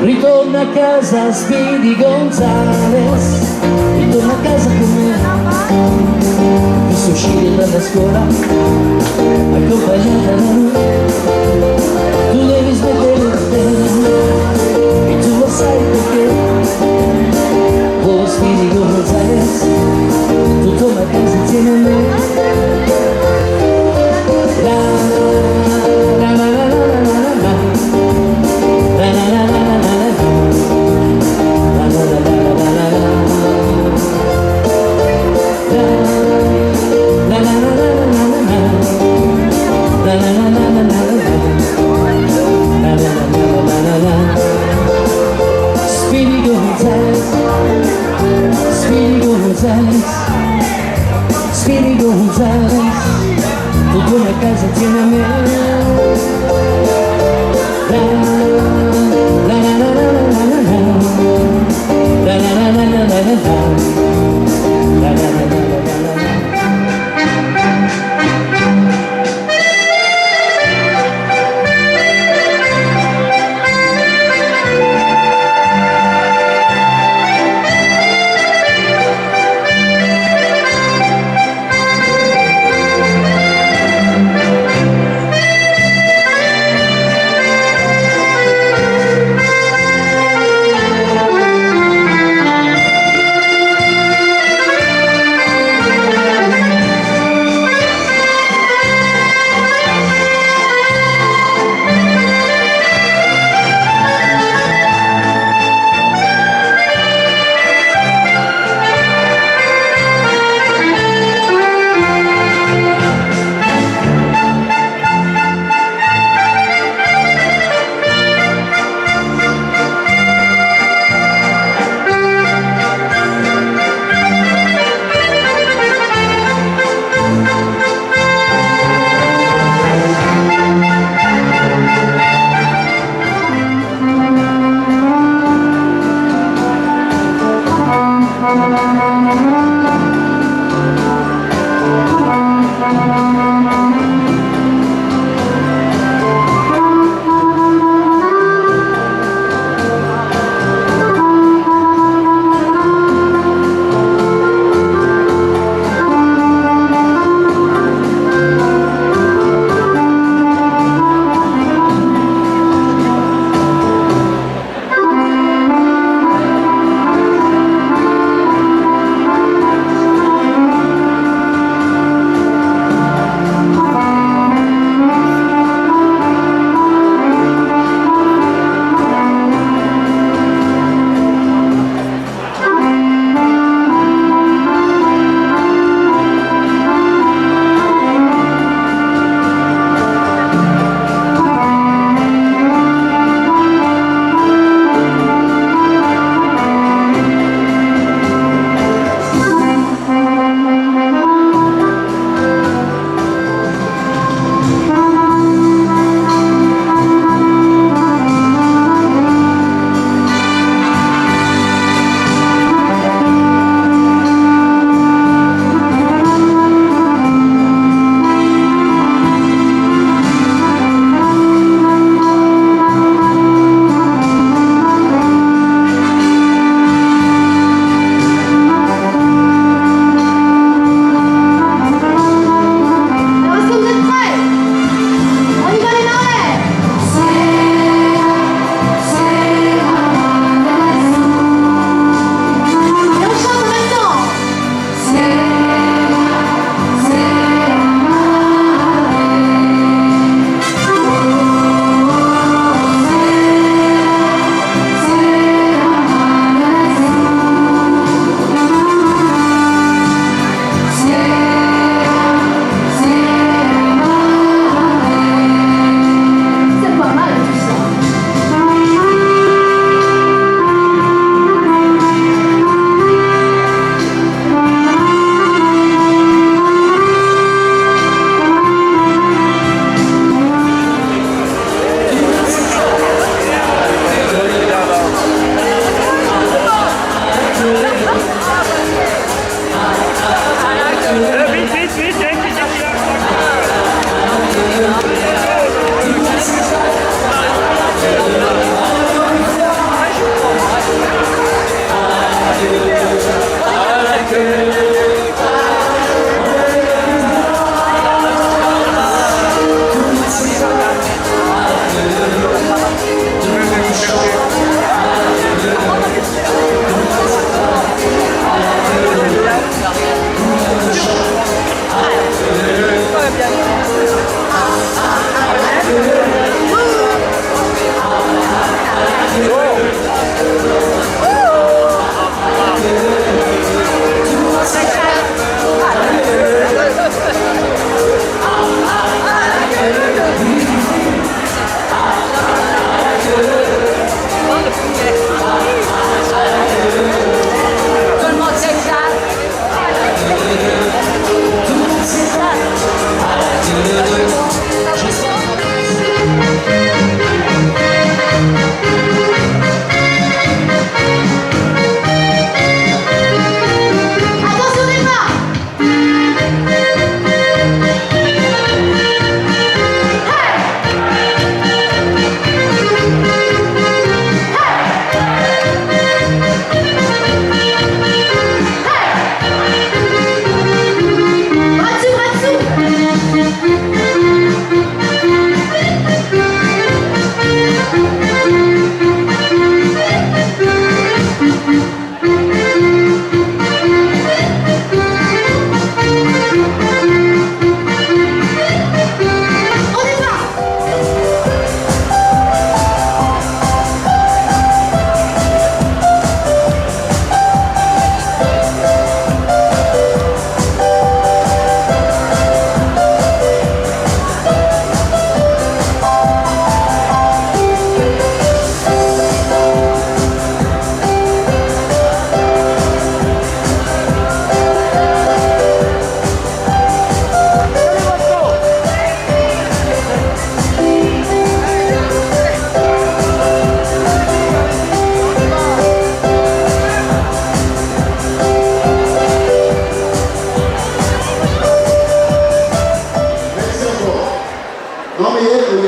Ritorna a casa Speedy Gonzales. Ritorna a casa con me. Visto uscire dalla scuola accompagnata da lui. Tu devi smettere di te, e tu lo sai perché. Oh Speedy Gonzales, tu torna a casa insieme a me. La la la la la la la la la la la la la la la la la la la la. Speedy Gonzales, Speedy Gonzales, Speedy Gonzales, tu torni a casa insieme a me. La la la la la la la la la la la la la la la la la la.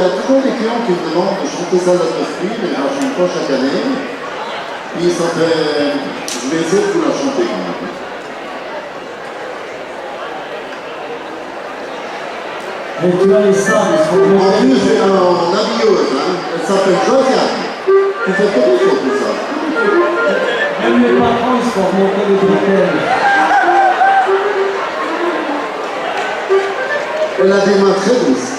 a toujours des clients qui me demandent de chanter ça à notre fruit, mais je la chante pas chaque année. Puis ça fait... Je vais essayer de vous la chanter quand même. Et tu as les sables, ils sont En plus, j'ai une habilleuse, hein. Elle s'appelle Josiane. Tu fais quelque chose de ça. même les patrons, ils se font remonter les bretelles. Elle a des mains très douces.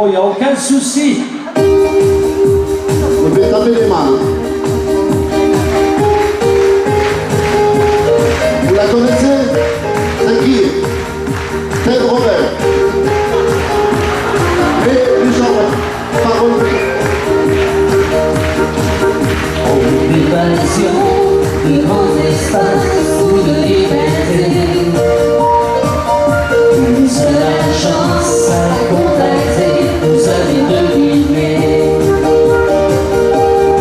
Il n'y a aucun souci. Vous devez taper les mains. Vous la connaissez? C'est qui? Ted Robert. Et Richard, parole. Occupation de grands espaces ou de liberté. Une seule chance à contacter, vous avez deviné.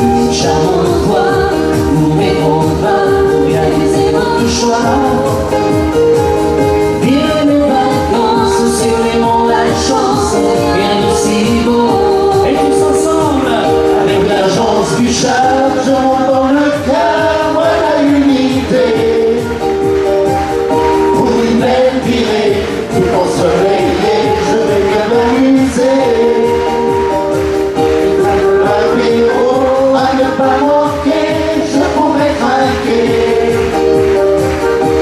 Une charmante voix vous répondra pour réaliser votre choix. Vivez nos vacances sur les monts, la chance, rien de si beau. Et tous ensemble, avec l'agence Bouchard, je monte dans le cœur, voilà une idée. Pour une belle virée, tout ensoleillé, je vais bien m'amuser. L'apéro à ne pas manquer, je pourrais craquer.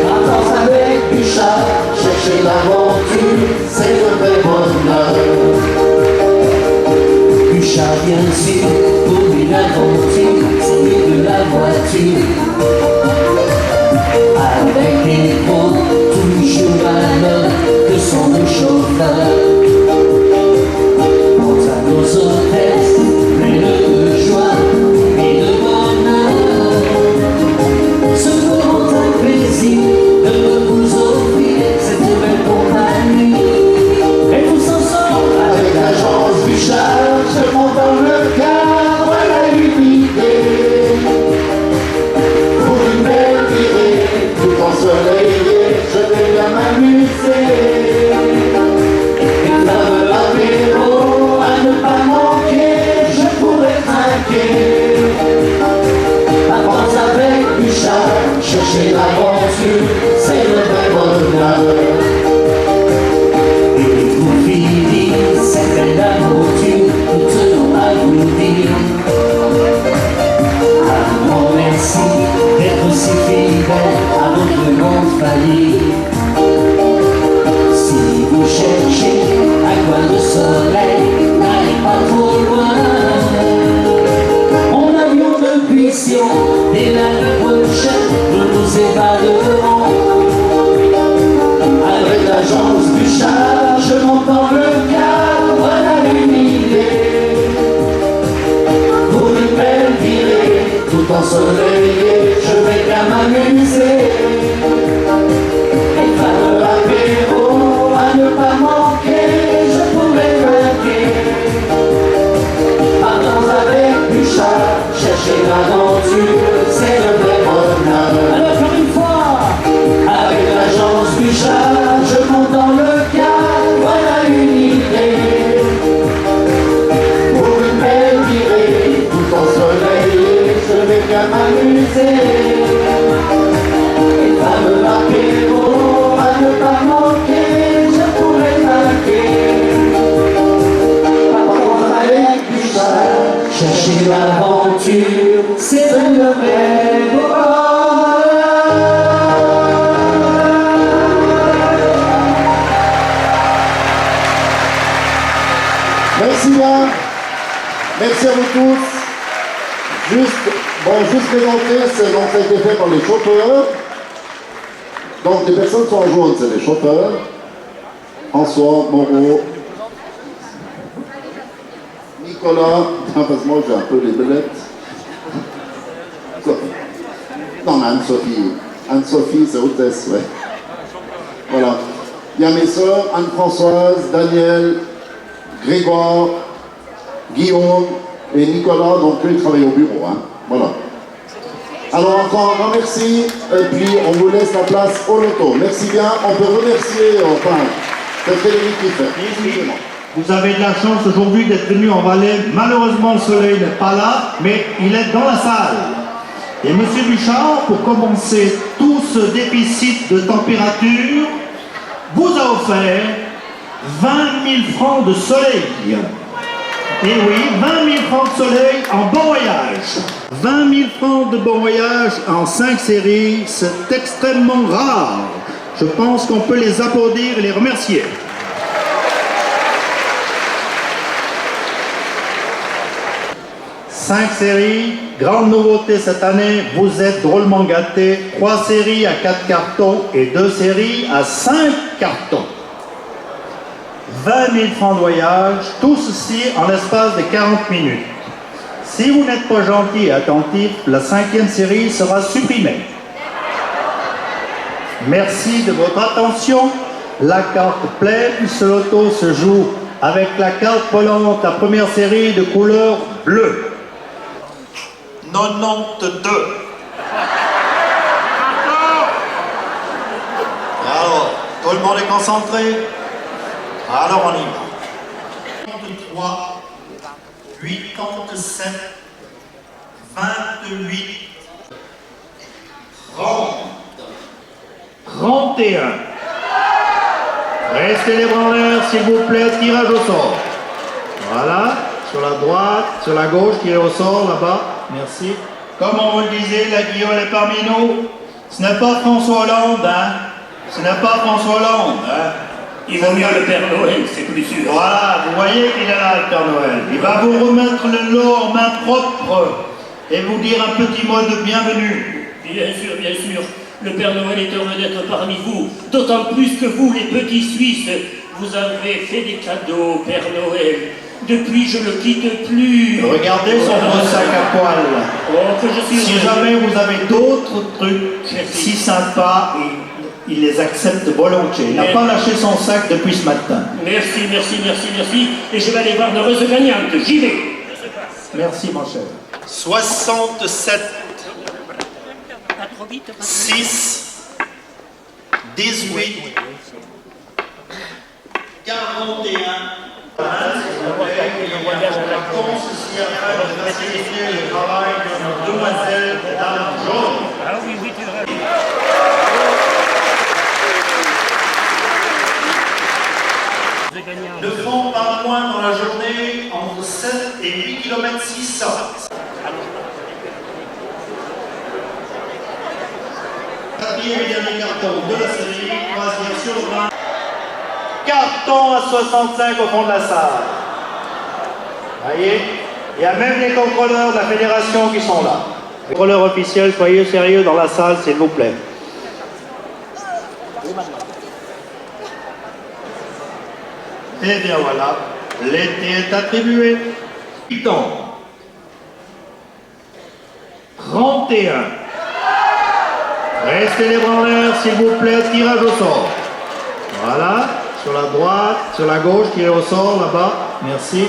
Vacances avec Bouchard, chercher l'aventure, c'est le vrai bonheur. Bouchard bien sûr, pour une aventure, c'est mieux de la voiture. Avec des pros, toujours à l'heure, que sont nos chauffeurs. Quant à nos hôtesses, pleines de joie et de bonheur, ce feront un plaisir de vous offrir cette belle compagnie. Et tous ensemble, avec l'agence Bouchard, je monte dans le car, voilà une idée. Pour une belle virée, tout ensoleillé, je vais bien m'amuser. Merci bien. Merci à vous tous. Juste présenter, ça a été fait par les chauffeurs. Donc les personnes sont en jaune, c'est les chauffeurs. François, Moreau, Nicolas, parce que moi j'ai un peu les belettes. Non, mais Anne-Sophie. Anne-Sophie, c'est hôtesse, ouais. Voilà. Il y a mes soeurs, Anne-Françoise, Daniel, Grégoire, Guillaume et Nicolas, donc eux ils travaillent au bureau. Hein. Voilà. Alors encore un grand merci, et puis on vous laisse la place au loto. Merci bien, on peut remercier, c'est Frédéric qui fait. Excusez-moi. Vous avez de la chance aujourd'hui d'être venu en Valais. Malheureusement, le soleil n'est pas là, mais il est dans la salle. Et Monsieur Bouchard, pour commencer tout ce déficit de température, vous a offert 20 000 francs de soleil. Et oui, 20 000 francs de soleil en bon voyage. 20 000 francs de bon voyage en 5 séries, c'est extrêmement rare. Je pense qu'on peut les applaudir et les remercier. Cinq séries, grande nouveauté cette année, vous êtes drôlement gâtés. 3 séries à 4 cartons et 2 séries à 5 cartons. 20 000 francs de voyage, tout ceci en l'espace de 40 minutes. Si vous n'êtes pas gentil et attentif, la 5e série sera supprimée. Merci de votre attention. La carte pleine, ce loto se joue avec la carte volante, la première série de couleur bleue. 92. Alors, tout le monde est concentré? Alors on y va. 83, 87, 28, 30, 31. Restez les bras en l'air, s'il vous plaît, tirage au sort. Voilà, sur la droite, sur la gauche, tirez au sort, là-bas. Merci. Comme on vous le disait, la guillole est parmi nous. Ce n'est pas François Hollande, hein. Ce n'est pas François Hollande, hein. Il vaut mieux le Père Noël, c'est plus sûr. Voilà, vous voyez qu'il est là, le Père Noël. Il va vous remettre le lot en main propre et vous dire un petit mot de bienvenue. Bien sûr, bien sûr. Le Père Noël est heureux d'être parmi vous. D'autant plus que vous, les petits Suisses, vous avez fait des cadeaux, Père Noël. Depuis, je ne le quitte plus. Regardez son gros sac à poil. Oh, que je suis si jamais vous avez d'autres trucs si sympas, il les accepte volontiers. Il n'a pas lâché son sac depuis ce matin. Merci, merci, merci, merci. Et je vais aller voir l'heureuse gagnante. J'y vais. Merci, mon cher. 67, 6, 18, 41. Le travail de nos demoiselles dames jaunes. Ah oui, oui, tu as raison. Ne font pas moins dans la journée entre 7 et 8 km 600. Quatrième et dernier carton de la série, troisième sur le 20. Carton à 65 au fond de la salle. Voyez, il y a même les contrôleurs de la fédération qui sont là. Les contrôleurs officiels, soyez sérieux dans la salle, s'il vous plaît. Et bien voilà, l'été est attribué. 8 ans. 31. Restez les bras en l'air, s'il vous plaît, tirage au sort. Voilà, sur la droite, sur la gauche, tirez au sort, là-bas. Merci.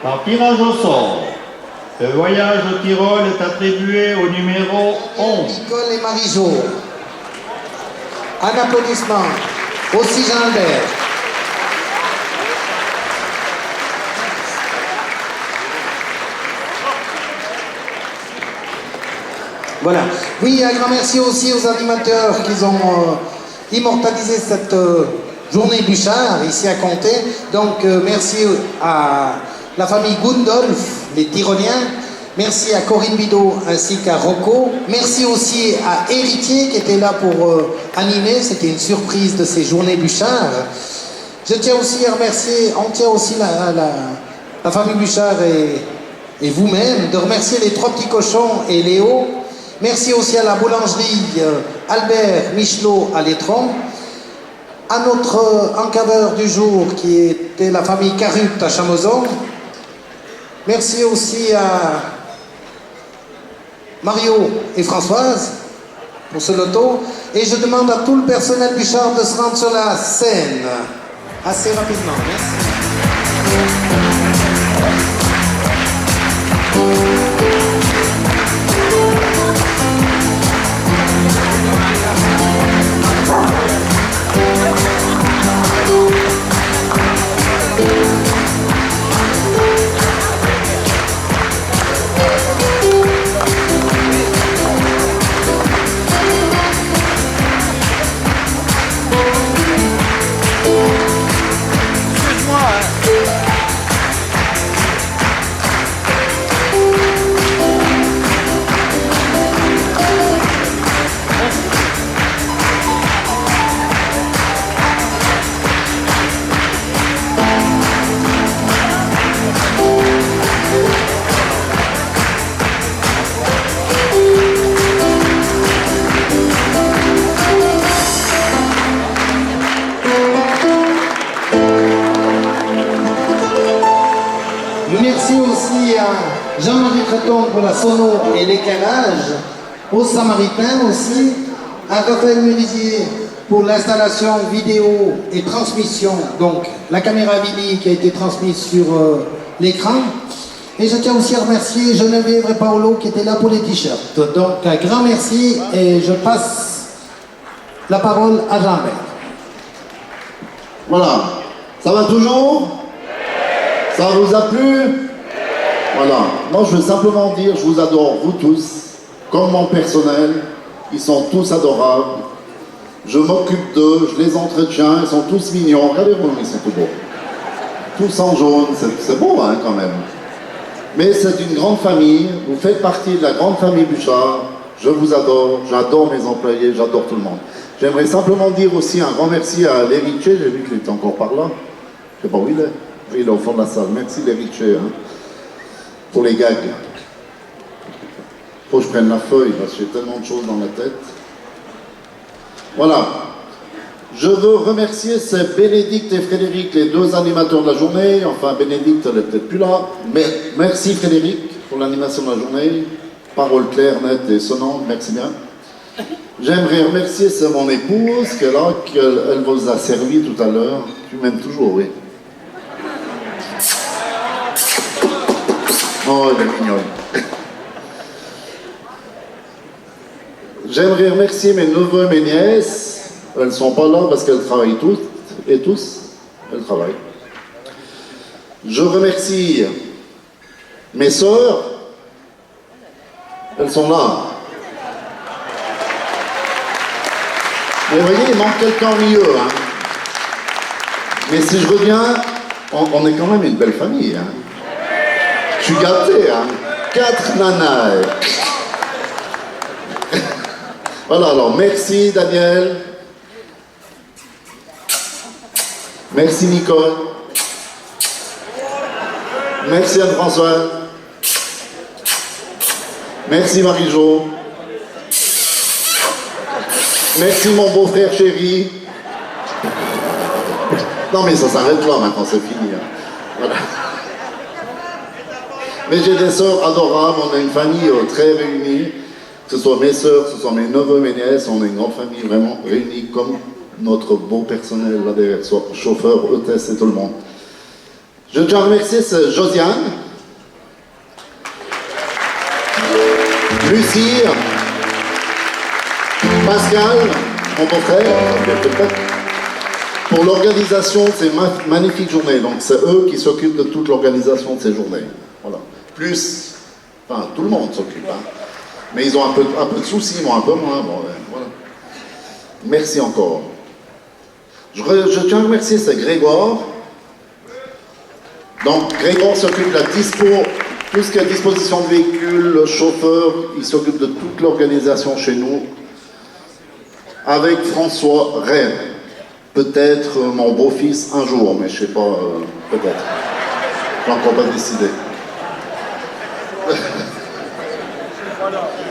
Par tirage au sort, le voyage au Tyrol est attribué au numéro 11. Nicole et Marie-Jo. Un applaudissement. Aussi Jean-Albert. Voilà. Oui, un grand merci aussi aux animateurs qui ont immortalisé cette journée Bouchard ici à Comté. Donc merci à la famille Gundolf, les Tyroliens. Merci à Corinne Bidot ainsi qu'à Rocco. Merci aussi à Héritier qui était là pour animer. C'était une surprise de ces journées Bûchard. Je tiens aussi à remercier, on tient aussi la famille Bûchard et vous-même, de remercier les 3 petits cochons et Léo. Merci aussi à la boulangerie Albert Michelot à l'Étron. À notre encadreur du jour qui était la famille Carut à Chamozon. Merci aussi à Mario et Françoise pour ce loto. Et je demande à tout le personnel Bûchard de se rendre sur la scène assez rapidement. Merci. Merci aussi à Jean-Marie Creton pour la sono et l'éclairage, aux Samaritains aussi, à Raphaël Mulisier pour l'installation vidéo et transmission, donc la caméra Vili qui a été transmise sur l'écran. Et je tiens aussi à remercier Geneviève et Paolo qui étaient là pour les t-shirts. Donc un grand merci et je passe la parole à Jean-Bert. Voilà, ça va toujours? Ça vous a plu? Voilà, moi je veux simplement dire, je vous adore vous tous, comme mon personnel, ils sont tous adorables, je m'occupe d'eux, je les entretiens, ils sont tous mignons, regardez-moi, ils sont tout beaux. Tous en jaune, c'est beau hein, quand même. Mais c'est une grande famille, vous faites partie de la grande famille Bûchard, je vous adore, j'adore mes employés, j'adore tout le monde. J'aimerais simplement dire aussi un grand merci à l'héritier, j'ai vu qu'il était encore par là, je sais pas où il est. Il est au fond de la salle. Merci l'héritier hein, pour les gags. Faut que je prenne la feuille parce que j'ai tellement de choses dans la tête. Voilà. Je veux remercier c'est Bénédicte et Frédéric, les 2 animateurs de la journée. Enfin, Bénédicte, elle n'est peut-être plus là. Mais merci Frédéric pour l'animation de la journée. Parole claire, nette et sonnante. Merci bien. J'aimerais remercier c'est mon épouse qui est là, qu'elle vous a servi tout à l'heure. Tu m'aimes toujours, oui. Oh, elle est mignonne. J'aimerais remercier mes neveux et mes nièces. Elles ne sont pas là parce qu'elles travaillent toutes et tous. Elles travaillent. Je remercie mes sœurs. Elles sont là. Mais vous voyez, il manque quelqu'un au milieu. Hein. Mais si je reviens, on est quand même une belle famille. Hein. Je suis gâté, hein. 4 nanas. Voilà, alors merci Daniel. Merci Nicole. Merci Anne-François. Merci Marie-Jo. Merci mon beau-frère chéri. Non mais ça s'arrête là maintenant, c'est fini. Hein. Voilà. Mais j'ai des sœurs adorables, on a une famille très réunie. Que ce soit mes sœurs, que ce soit mes neveux, mes nièces, on est une grande famille vraiment réunie comme notre beau personnel là derrière, soit chauffeur, hôtesse et tout le monde. Je tiens à remercier Josiane, Lucie, Pascal, mon beau-frère, pour l'organisation de ces magnifiques journées. Donc c'est eux qui s'occupent de toute l'organisation de ces journées. Voilà. Plus, enfin tout le monde s'occupe. Hein. Mais ils ont un peu de soucis, moi un peu moins. Bon, voilà. Merci encore. Je tiens à remercier Grégoire, Donc Grégoire s'occupe de la dispo, tout ce qui est disposition de véhicules, le chauffeur, il s'occupe de toute l'organisation chez nous. Avec François Rennes. Peut-être mon beau-fils un jour, mais je sais pas, peut-être. J'ai encore pas décidé.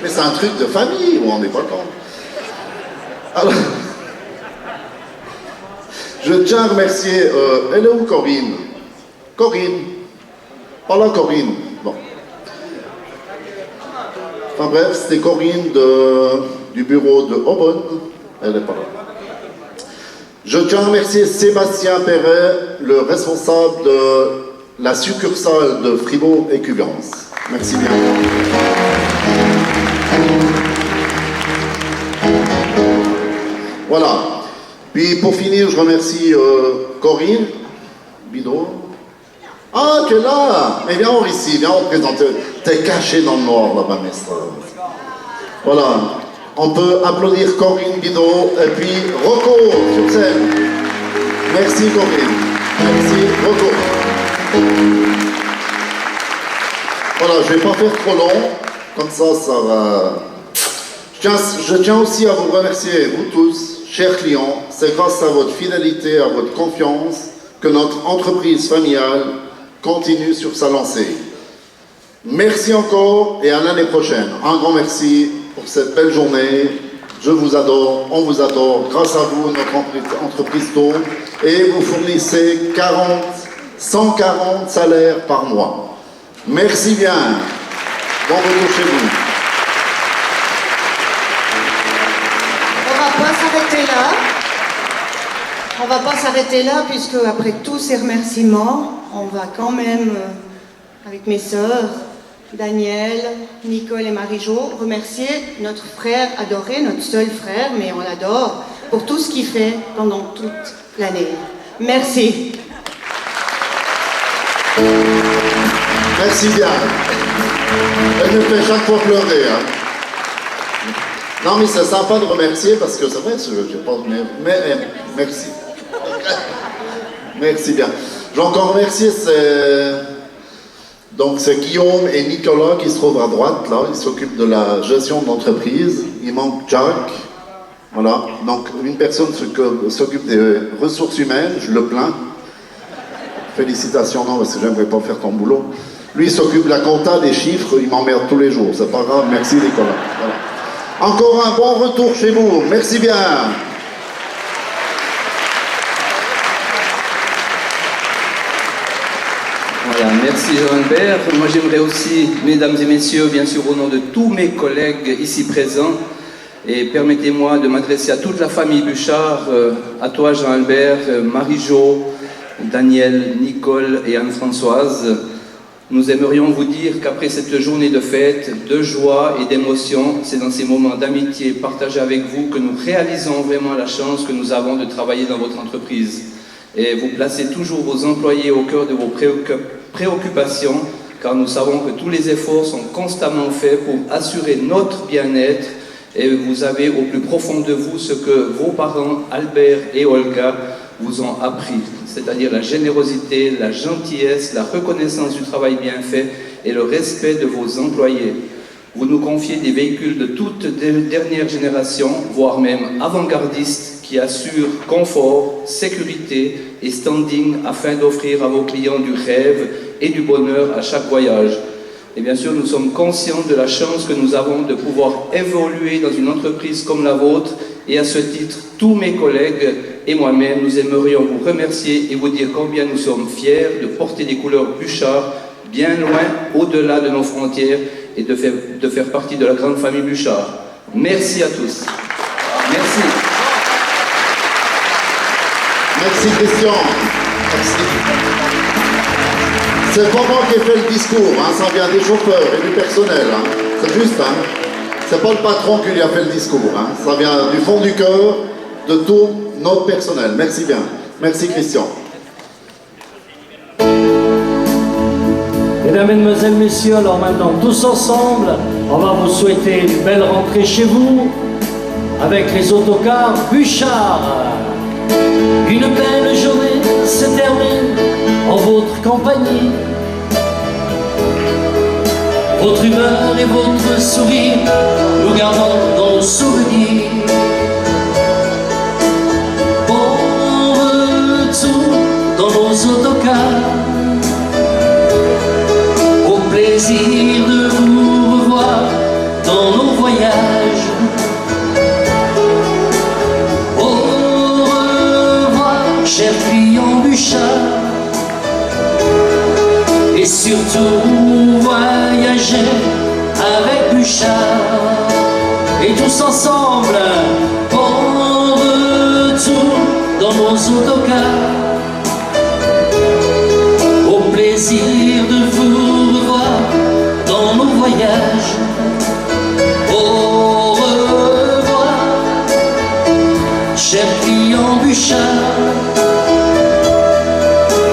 Mais c'est un truc de famille, vous vous rendez pas compte. Alors, je tiens à remercier, elle est où Corinne? Corinne. Pas là Corinne. Bon. Enfin bref, c'était Corinne du bureau de Aubonne. Elle n'est pas là. Je tiens à remercier Sébastien Perret, le responsable de la succursale de Fribourg et Cubance. Merci bien. Voilà. Puis pour finir, je remercie Corinne Bidot. Ah, tu es là. Mais viens ici, viens représenter. T'es caché dans le noir là-bas, maître. Voilà. On peut applaudir Corinne Bidot et puis Rocco sur scène. Merci Corinne. Merci Rocco. Voilà, je ne vais pas faire trop long. Comme ça va... Je tiens aussi à vous remercier, vous tous, chers clients. C'est grâce à votre fidélité, à votre confiance, que notre entreprise familiale continue sur sa lancée. Merci encore et à l'année prochaine. Un grand merci pour cette belle journée. Je vous adore, on vous adore. Grâce à vous, notre entreprise tourne et vous fournissez 140 salaires par mois. Merci bien. Bon retour chez vous. On va pas s'arrêter là. On va pas s'arrêter là puisque après tous ces remerciements, on va quand même, avec mes sœurs, Daniel, Nicole et Marie-Jo, remercier notre frère adoré, notre seul frère, mais on l'adore, pour tout ce qu'il fait pendant toute l'année. Merci. Merci bien. Elle me fait chaque fois pleurer. Hein. Non, mais c'est sympa de remercier parce que c'est vrai, je pense, mais merci. Merci bien. Je vais encore remercier, c'est Guillaume et Nicolas qui se trouvent à droite, là. Ils s'occupent de la gestion de l'entreprise. Il manque Jack. Voilà. Donc, une personne s'occupe des ressources humaines. Je le plains. Félicitations, non, parce que j'aimerais pas faire ton boulot. Lui, il s'occupe de la compta, des chiffres. Il m'emmerde tous les jours. C'est pas grave. Merci, Nicolas. Voilà. Encore un bon retour chez vous. Merci bien. Voilà, merci Jean-Albert. Moi j'aimerais aussi, mesdames et messieurs, bien sûr au nom de tous mes collègues ici présents, et permettez-moi de m'adresser à toute la famille Bouchard, à toi Jean-Albert, Marie-Jo, Daniel, Nicole et Anne-Françoise. Nous aimerions vous dire qu'après cette journée de fête, de joie et d'émotion, c'est dans ces moments d'amitié partagés avec vous que nous réalisons vraiment la chance que nous avons de travailler dans votre entreprise. Et vous placez toujours vos employés au cœur de vos préoccupations, car nous savons que tous les efforts sont constamment faits pour assurer notre bien-être, et vous avez au plus profond de vous ce que vos parents, Albert et Olga, vous ont appris, c'est-à-dire la générosité, la gentillesse, la reconnaissance du travail bien fait et le respect de vos employés. Vous nous confiez des véhicules de toute dernière génération, voire même avant-gardistes, qui assurent confort, sécurité et standing afin d'offrir à vos clients du rêve et du bonheur à chaque voyage. Et bien sûr, nous sommes conscients de la chance que nous avons de pouvoir évoluer dans une entreprise comme la vôtre, et à ce titre, tous mes collègues et moi-même, nous aimerions vous remercier et vous dire combien nous sommes fiers de porter des couleurs Bouchard bien loin, au-delà de nos frontières, et de faire partie de la grande famille Bouchard. Merci à tous. Merci. Merci Christian. Merci. C'est pas moi qui ai fait le discours, hein. Ça vient des chauffeurs et du personnel. Hein. C'est juste, hein. C'est pas le patron qui lui a fait le discours. Hein. Ça vient du fond du cœur de tout notre personnel. Merci bien. Merci Christian. Mesdames, Mesdemoiselles, Messieurs, alors maintenant, tous ensemble, on va vous souhaiter une belle rentrée chez vous avec les autocars Bouchard. Une belle journée se termine, en votre compagnie. Votre humeur et votre sourire, nous gardons dans nos souvenirs. Bon retour dans nos autocars, au plaisir de vous revoir dans nos voyages. Au revoir, cher client Bouchard, et surtout voyager avec Bouchard. Et tous ensemble, bon retour dans nos autocars, au plaisir de vous revoir dans nos voyages. Au revoir, cher client Bouchard,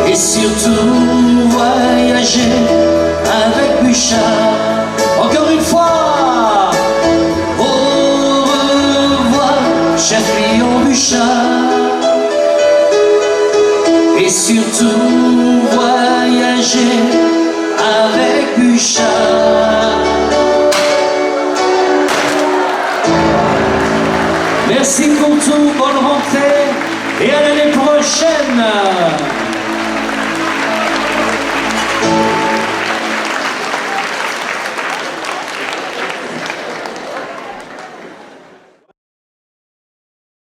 et surtout voyager avec Bouchard. Encore une fois, au revoir, cher client Bouchard, et surtout voyager avec Bouchard. Merci pour tout.